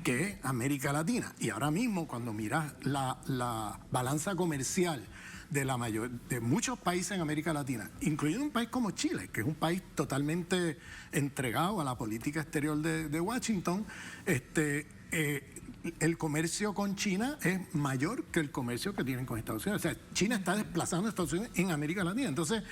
que es América Latina. Y ahora mismo, cuando miras la balanza comercial de muchos países en América Latina, incluyendo un país como Chile, que es un país totalmente entregado a la política exterior de Washington, el comercio con China es mayor que el comercio que tienen con Estados Unidos. O sea, China está desplazando a Estados Unidos en América Latina. Entonces,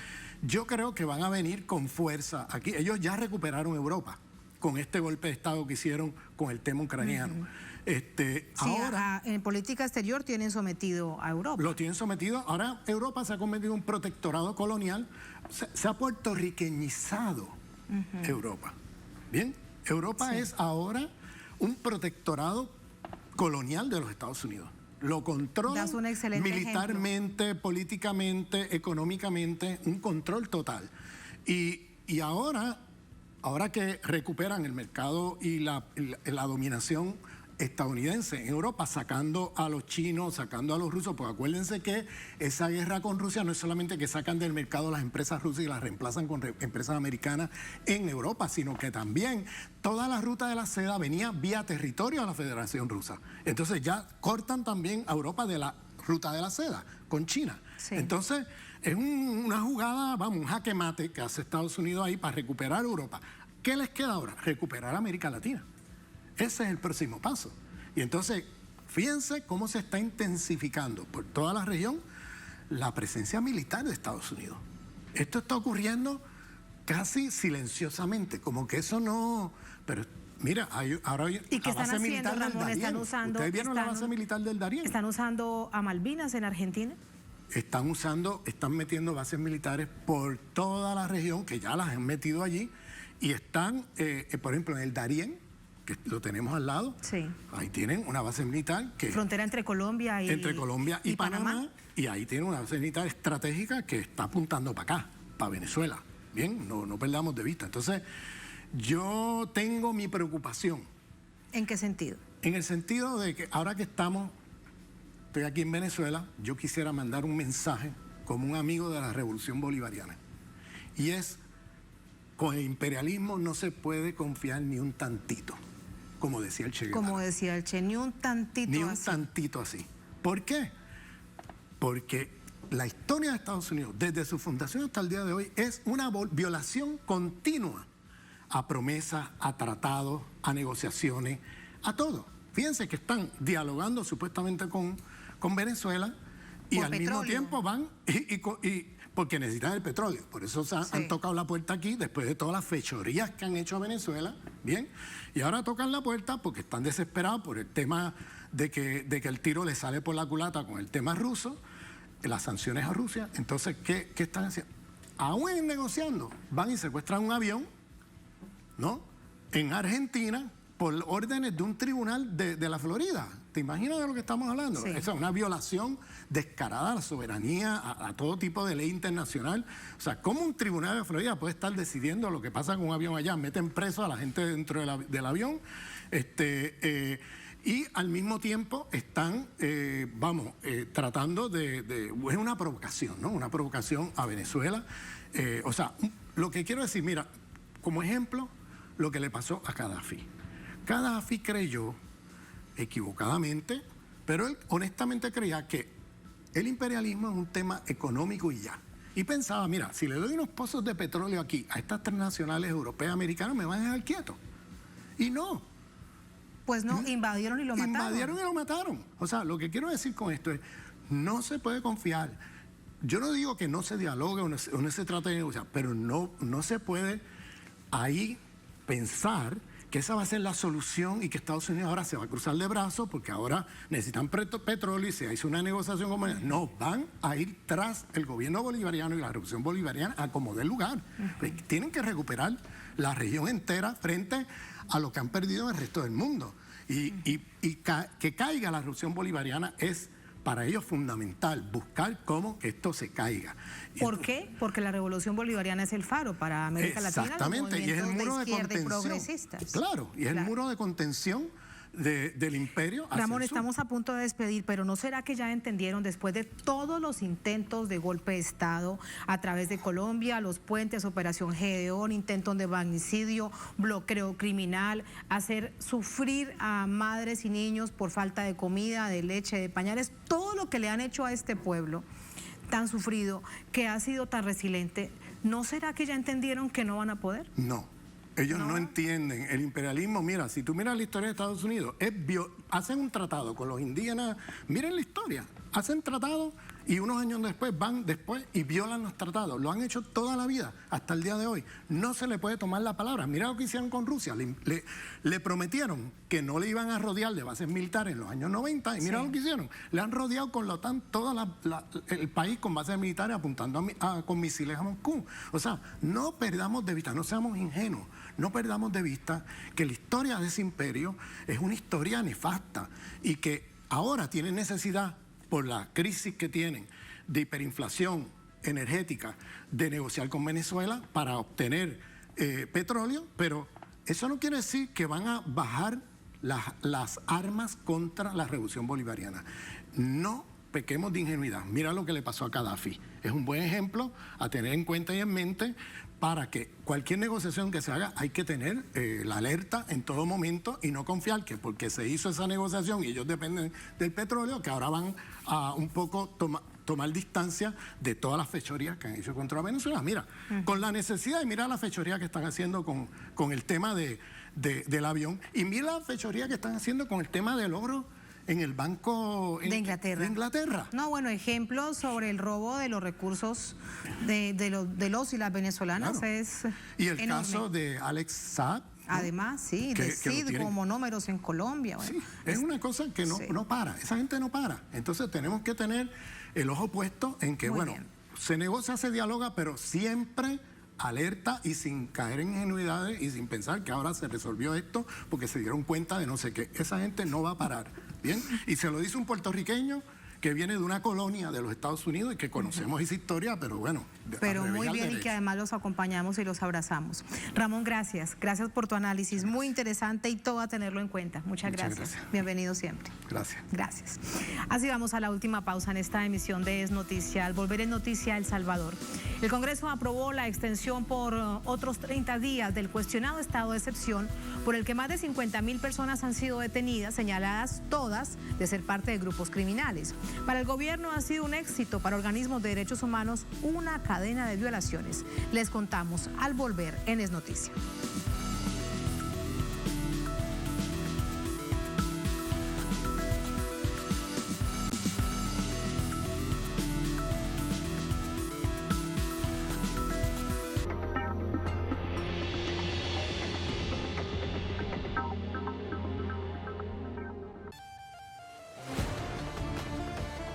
yo creo que van a venir con fuerza aquí. Ellos ya recuperaron Europa con este golpe de Estado que hicieron con el tema ucraniano. Sí, ahora, en política exterior tienen sometido a Europa. Lo tienen sometido. Ahora Europa se ha convertido en un protectorado colonial. Se ha puertorriqueñizado Europa. Bien, Europa es ahora un protectorado colonial de los Estados Unidos. Lo controlan militarmente, políticamente, económicamente, un control total. Y ahora que recuperan el mercado y la dominación estadounidense en Europa, sacando a los chinos, sacando a los rusos, pues acuérdense que esa guerra con Rusia no es solamente que sacan del mercado las empresas rusas y las reemplazan con empresas americanas en Europa, sino que también toda la ruta de la seda venía vía territorio a la Federación Rusa. Entonces ya cortan también a Europa de la ruta de la seda con China. Sí. Entonces es una jugada, un jaque mate que hace Estados Unidos ahí para recuperar Europa. ¿Qué les queda ahora? Recuperar América Latina. Ese es el próximo paso. Y entonces, fíjense cómo se está intensificando por toda la región la presencia militar de Estados Unidos. Esto está ocurriendo casi silenciosamente, como que eso no... Pero mira, ahora hay ¿y qué la base militar del Darién. Están usando, ¿ustedes vieron la base militar del Darién? ¿Están usando a Malvinas en Argentina? Están metiendo bases militares por toda la región, que ya las han metido allí, y están, por ejemplo, en el Darién, que lo tenemos al lado. Sí. Ahí tienen una base militar que... Frontera entre Colombia y Panamá. Y ahí tienen una base militar estratégica que está apuntando para acá, para Venezuela. Bien, no perdamos de vista. Entonces, yo tengo mi preocupación. ¿En qué sentido? En el sentido de que ahora que estoy aquí en Venezuela, yo quisiera mandar un mensaje como un amigo de la Revolución Bolivariana. Y es, con el imperialismo no se puede confiar ni un tantito, como decía el Che Guevara. Como decía el Che, ni un tantito ni un tantito así. ¿Por qué? Porque la historia de Estados Unidos, desde su fundación hasta el día de hoy, es una violación continua a promesas, a tratados, a negociaciones, a todo. Fíjense que están dialogando supuestamente con Venezuela y al mismo tiempo van y porque necesitan el petróleo. Por eso han tocado la puerta aquí después de todas las fechorías que han hecho a Venezuela, ¿bien? Y ahora tocan la puerta porque están desesperados por el tema de que el tiro le sale por la culata con el tema ruso, las sanciones a Rusia. Entonces, ¿qué están haciendo? Aún negociando, van y secuestran un avión, ¿no? En Argentina, por órdenes de un tribunal de la Florida. ¿Te imaginas de lo que estamos hablando? Sí. Esa es una violación descarada a la soberanía, a todo tipo de ley internacional. O sea, ¿cómo un tribunal de Florida puede estar decidiendo lo que pasa con un avión allá? Meten preso a la gente dentro del avión. Y al mismo tiempo están, tratando es una provocación, ¿no? Una provocación a Venezuela. O sea, lo que quiero decir, mira, como ejemplo, lo que le pasó a Gaddafi. Gaddafi creyó, equivocadamente, pero él honestamente creía que el imperialismo es un tema económico y ya. Y pensaba, mira, si le doy unos pozos de petróleo aquí a estas transnacionales europeas, americanas, me van a dejar quieto. Y no. Pues no, invadieron y lo mataron. Invadieron y lo mataron. O sea, lo que quiero decir con esto es, no se puede confiar. Yo no digo que no se dialogue o no se trate de negociar, pero no se puede ahí pensar que esa va a ser la solución y que Estados Unidos ahora se va a cruzar de brazos porque ahora necesitan petróleo y se hizo una negociación como esa. No, van a ir tras el gobierno bolivariano y la revolución bolivariana a como dé lugar. Tienen que recuperar la región entera frente a lo que han perdido en el resto del mundo. Y que caiga la revolución bolivariana es para ellos fundamental, buscar cómo esto se caiga. ¿Por qué? Porque la revolución bolivariana es el faro para América Latina. Exactamente, y es el muro de contención. Claro, y es el muro de contención del imperio. Ramón, estamos a punto de despedir, pero ¿no será que ya entendieron después de todos los intentos de golpe de Estado a través de Colombia, los puentes, Operación Gedeón, intentos de magnicidio, bloqueo criminal, hacer sufrir a madres y niños por falta de comida, de leche, de pañales, todo lo que le han hecho a este pueblo tan sufrido, que ha sido tan resiliente? ¿No será que ya entendieron que no van a poder? No. Ellos no entienden. El imperialismo, mira, si tú miras la historia de Estados Unidos, hacen un tratado con los indígenas, miren la historia, hacen tratado y unos años después van y violan los tratados. Lo han hecho toda la vida, hasta el día de hoy. No se le puede tomar la palabra. Mira lo que hicieron con Rusia. Le prometieron que no le iban a rodear de bases militares en los años 90 y mira lo que hicieron. Le han rodeado con la OTAN todo el país con bases militares apuntando con misiles a Moscú. O sea, no perdamos de vista, no seamos ingenuos. No perdamos de vista que la historia de ese imperio es una historia nefasta y que ahora tienen necesidad, por la crisis que tienen de hiperinflación energética, de negociar con Venezuela para obtener petróleo, pero eso no quiere decir que van a bajar las armas contra la revolución bolivariana. No pequemos de ingenuidad. Mira lo que le pasó a Gaddafi. Es un buen ejemplo a tener en cuenta y en mente para que cualquier negociación que se haga hay que tener la alerta en todo momento y no confiar que porque se hizo esa negociación y ellos dependen del petróleo, que ahora van a un poco tomar distancia de todas las fechorías que han hecho contra Venezuela. Mira, con la necesidad de mirar la fechoría que están haciendo con el tema del avión y mira la fechoría que están haciendo con el tema del oro en el Banco de Inglaterra. No, bueno, ejemplos sobre el robo de los recursos de los y las venezolanas, claro, es y el enorme. Caso de Alex Saab, ¿no? Además, sí, de CID como monómeros en Colombia. Bueno, sí, es una cosa que no para, esa gente no para. Entonces tenemos que tener el ojo puesto en que, se negocia, se dialoga, pero siempre alerta y sin caer en ingenuidades y sin pensar que ahora se resolvió esto porque se dieron cuenta de no sé qué. Esa gente no va a parar, ¿bien? Y se lo dice un puertorriqueño que viene de una colonia de los Estados Unidos y que conocemos esa historia, pero bueno. Pero muy bien, y que además los acompañamos y los abrazamos. Ramón, gracias. Gracias por tu análisis, muy interesante y todo a tenerlo en cuenta. Muchas gracias. Bienvenido siempre. Gracias. Gracias. Así vamos a la última pausa en esta emisión de Es Noticia. Al volver en Noticia El Salvador, el Congreso aprobó la extensión por otros 30 días del cuestionado estado de excepción por el que más de 50.000 personas han sido detenidas, señaladas todas de ser parte de grupos criminales. Para el gobierno ha sido un éxito, para organismos de derechos humanos una cadena de violaciones. Les contamos al volver en Es Noticia.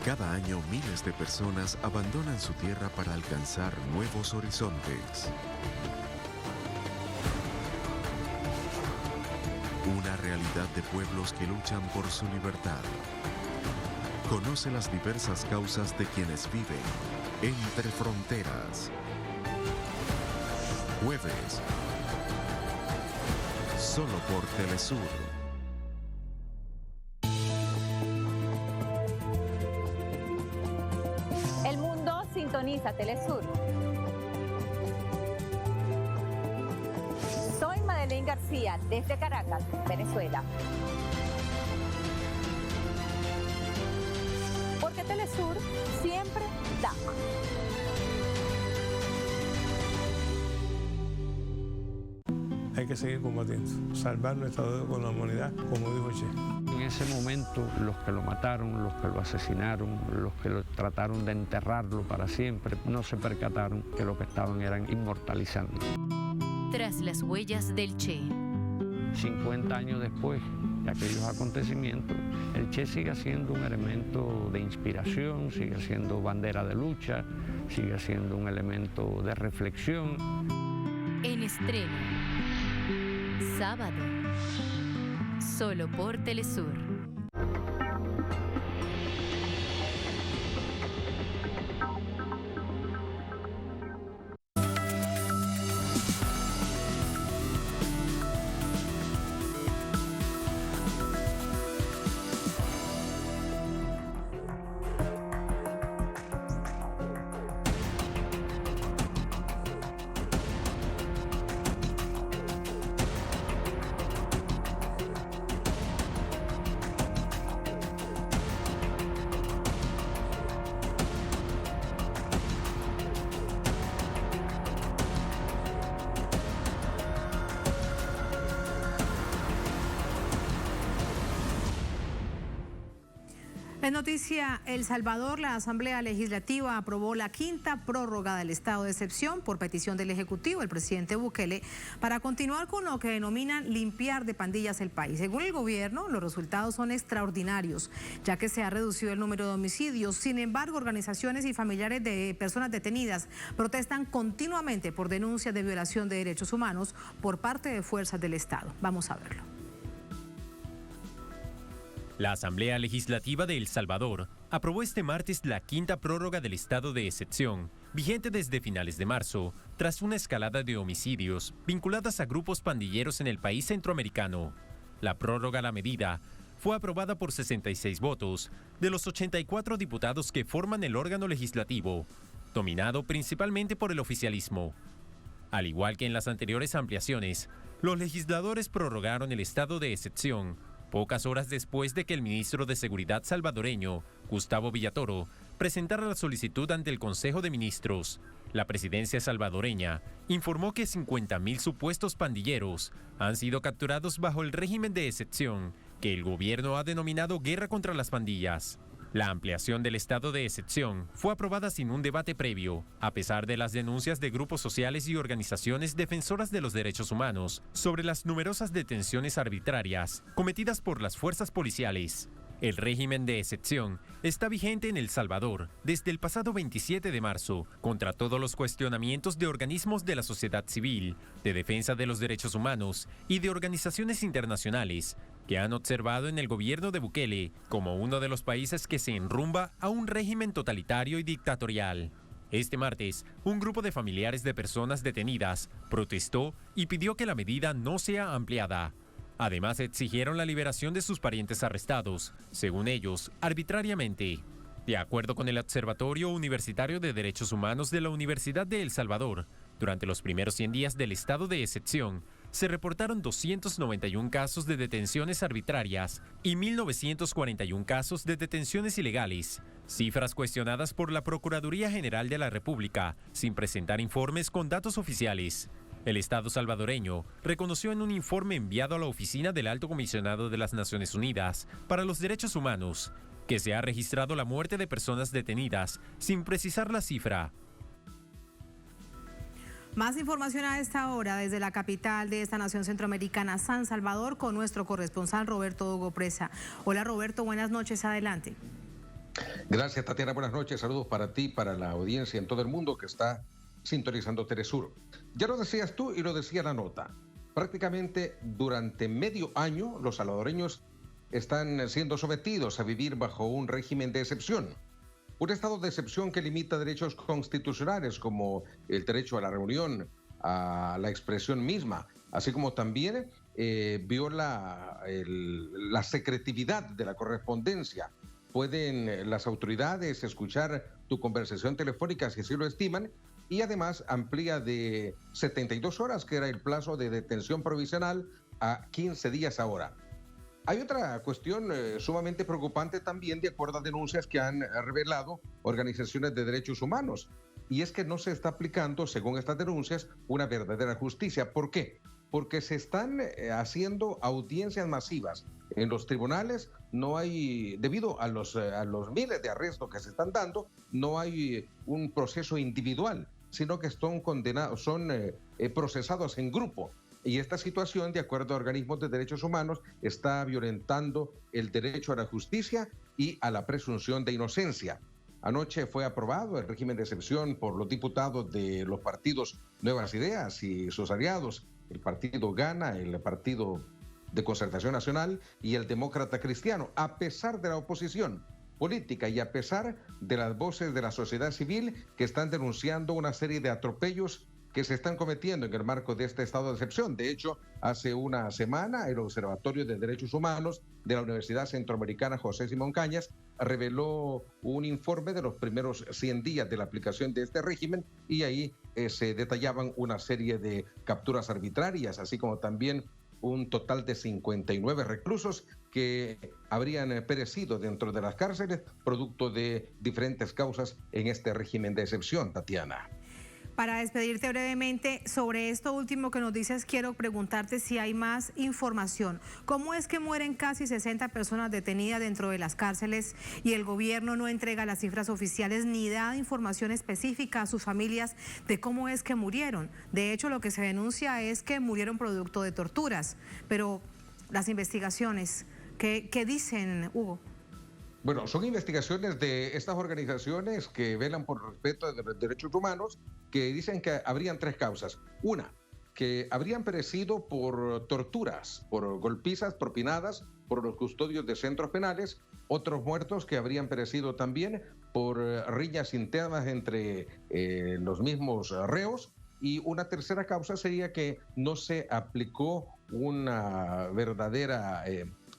Cada año miles de personas abandonan su tierra para alcanzar nuevos horizontes. Una realidad de pueblos que luchan por su libertad. Conoce las diversas causas de quienes viven entre fronteras. Jueves, solo por Telesur. Sintoniza Telesur. Soy Madeleine García desde Caracas, Venezuela. Porque Telesur siempre da. Hay que seguir combatiendo, salvar nuestra deuda con la humanidad, como dijo Che. En ese momento, los que lo mataron, los que lo asesinaron, los que lo trataron de enterrarlo para siempre, no se percataron que lo que estaban eran inmortalizando. Tras las huellas del Che. 50 años después de aquellos acontecimientos, el Che sigue siendo un elemento de inspiración, sigue siendo bandera de lucha, sigue siendo un elemento de reflexión. En estreno, sábado, solo por Telesur. En noticia El Salvador, la Asamblea Legislativa aprobó la quinta prórroga del estado de excepción por petición del Ejecutivo, el presidente Bukele, para continuar con lo que denominan limpiar de pandillas el país. Según el gobierno, los resultados son extraordinarios, ya que se ha reducido el número de homicidios. Sin embargo, organizaciones y familiares de personas detenidas protestan continuamente por denuncias de violación de derechos humanos por parte de fuerzas del Estado. Vamos a verlo. La Asamblea Legislativa de El Salvador aprobó este martes la quinta prórroga del estado de excepción, vigente desde finales de marzo, tras una escalada de homicidios vinculadas a grupos pandilleros en el país centroamericano. La prórroga a la medida fue aprobada por 66 votos de los 84 diputados que forman el órgano legislativo, dominado principalmente por el oficialismo. Al igual que en las anteriores ampliaciones, los legisladores prorrogaron el estado de excepción pocas horas después de que el ministro de Seguridad salvadoreño, Gustavo Villatoro, presentara la solicitud ante el Consejo de Ministros. La presidencia salvadoreña informó que 50.000 supuestos pandilleros han sido capturados bajo el régimen de excepción, que el gobierno ha denominado guerra contra las pandillas. La ampliación del estado de excepción fue aprobada sin un debate previo, a pesar de las denuncias de grupos sociales y organizaciones defensoras de los derechos humanos sobre las numerosas detenciones arbitrarias cometidas por las fuerzas policiales. El régimen de excepción está vigente en El Salvador desde el pasado 27 de marzo contra todos los cuestionamientos de organismos de la sociedad civil, de defensa de los derechos humanos y de organizaciones internacionales que han observado en el gobierno de Bukele como uno de los países que se enrumba a un régimen totalitario y dictatorial. Este martes, un grupo de familiares de personas detenidas protestó y pidió que la medida no sea ampliada. Además, exigieron la liberación de sus parientes arrestados, según ellos, arbitrariamente. De acuerdo con el Observatorio Universitario de Derechos Humanos de la Universidad de El Salvador, durante los primeros 100 días del estado de excepción, se reportaron 291 casos de detenciones arbitrarias y 1.941 casos de detenciones ilegales, cifras cuestionadas por la Procuraduría General de la República, sin presentar informes con datos oficiales. El Estado salvadoreño reconoció en un informe enviado a la Oficina del Alto Comisionado de las Naciones Unidas para los Derechos Humanos que se ha registrado la muerte de personas detenidas, sin precisar la cifra. Más información a esta hora desde la capital de esta nación centroamericana, San Salvador, con nuestro corresponsal Roberto Hugo Presa. Hola Roberto, buenas noches, adelante. Gracias Tatiana, buenas noches, saludos para ti, para la audiencia en todo el mundo que está sintonizando Telesur. Ya lo decías tú y lo decía la nota. Prácticamente durante medio año los salvadoreños están siendo sometidos a vivir bajo un régimen de excepción. Un estado de excepción que limita derechos constitucionales como el derecho a la reunión, a la expresión misma, así como también viola la secretividad de la correspondencia. Pueden las autoridades escuchar tu conversación telefónica si así lo estiman, y además amplía de 72 horas, que era el plazo de detención provisional, a 15 días ahora. Hay otra cuestión sumamente preocupante también, de acuerdo a denuncias que han revelado organizaciones de derechos humanos, y es que no se está aplicando, según estas denuncias, una verdadera justicia. ¿Por qué? Porque se están haciendo audiencias masivas en los tribunales. No hay, debido a los miles de arrestos que se están dando, no hay un proceso individual, sino que son condenados, son procesados en grupo. Y esta situación, de acuerdo a organismos de derechos humanos, está violentando el derecho a la justicia y a la presunción de inocencia. Anoche fue aprobado el régimen de excepción por los diputados de los partidos Nuevas Ideas y sus aliados, el partido Gana, el Partido de Concertación Nacional y el Demócrata Cristiano, a pesar de la oposición política y a pesar de las voces de la sociedad civil que están denunciando una serie de atropellos que se están cometiendo en el marco de este estado de excepción. De hecho, hace una semana el Observatorio de Derechos Humanos de la Universidad Centroamericana José Simón Cañas reveló un informe de los primeros 100 días de la aplicación de este régimen, y ahí se detallaban una serie de capturas arbitrarias, así como también un total de 59 reclusos que habrían perecido dentro de las cárceles producto de diferentes causas en este régimen de excepción, Tatiana. Para despedirte brevemente, sobre esto último que nos dices, quiero preguntarte si hay más información. ¿Cómo es que mueren casi 60 personas detenidas dentro de las cárceles y el gobierno no entrega las cifras oficiales ni da información específica a sus familias de cómo es que murieron? De hecho, lo que se denuncia es que murieron producto de torturas, pero las investigaciones, ¿qué dicen, Hugo? Bueno, son investigaciones de estas organizaciones que velan por el respeto de los derechos humanos, que dicen que habrían tres causas. Una, que habrían perecido por torturas, por golpizas propinadas por los custodios de centros penales. Otros muertos que habrían perecido también por riñas internas entre los mismos reos. Y una tercera causa sería que no se aplicó una verdadera,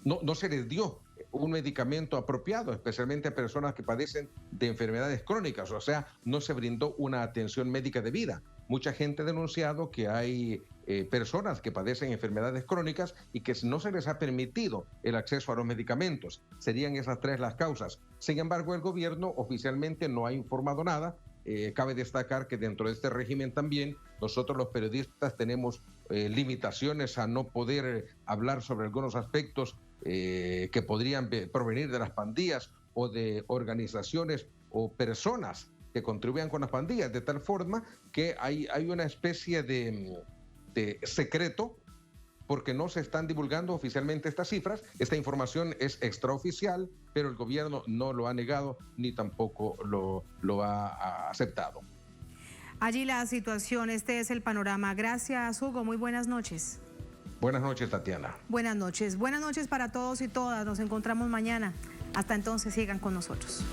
no se les dio un medicamento apropiado, especialmente a personas que padecen de enfermedades crónicas, o sea, no se brindó una atención médica debida. Mucha gente ha denunciado que hay personas que padecen enfermedades crónicas y que no se les ha permitido el acceso a los medicamentos. Serían esas tres las causas. Sin embargo, el gobierno oficialmente no ha informado nada. Cabe destacar que dentro de este régimen también nosotros los periodistas tenemos limitaciones a no poder hablar sobre algunos aspectos que podrían provenir de las pandillas o de organizaciones o personas que contribuyan con las pandillas, de tal forma que hay una especie de secreto porque no se están divulgando oficialmente estas cifras. Esta información es extraoficial, pero el gobierno no lo ha negado ni tampoco lo ha aceptado. Allí la situación, este es el panorama. Gracias, Hugo. Muy buenas noches. Buenas noches, Tatiana. Buenas noches. Buenas noches para todos y todas. Nos encontramos mañana. Hasta entonces, sigan con nosotros.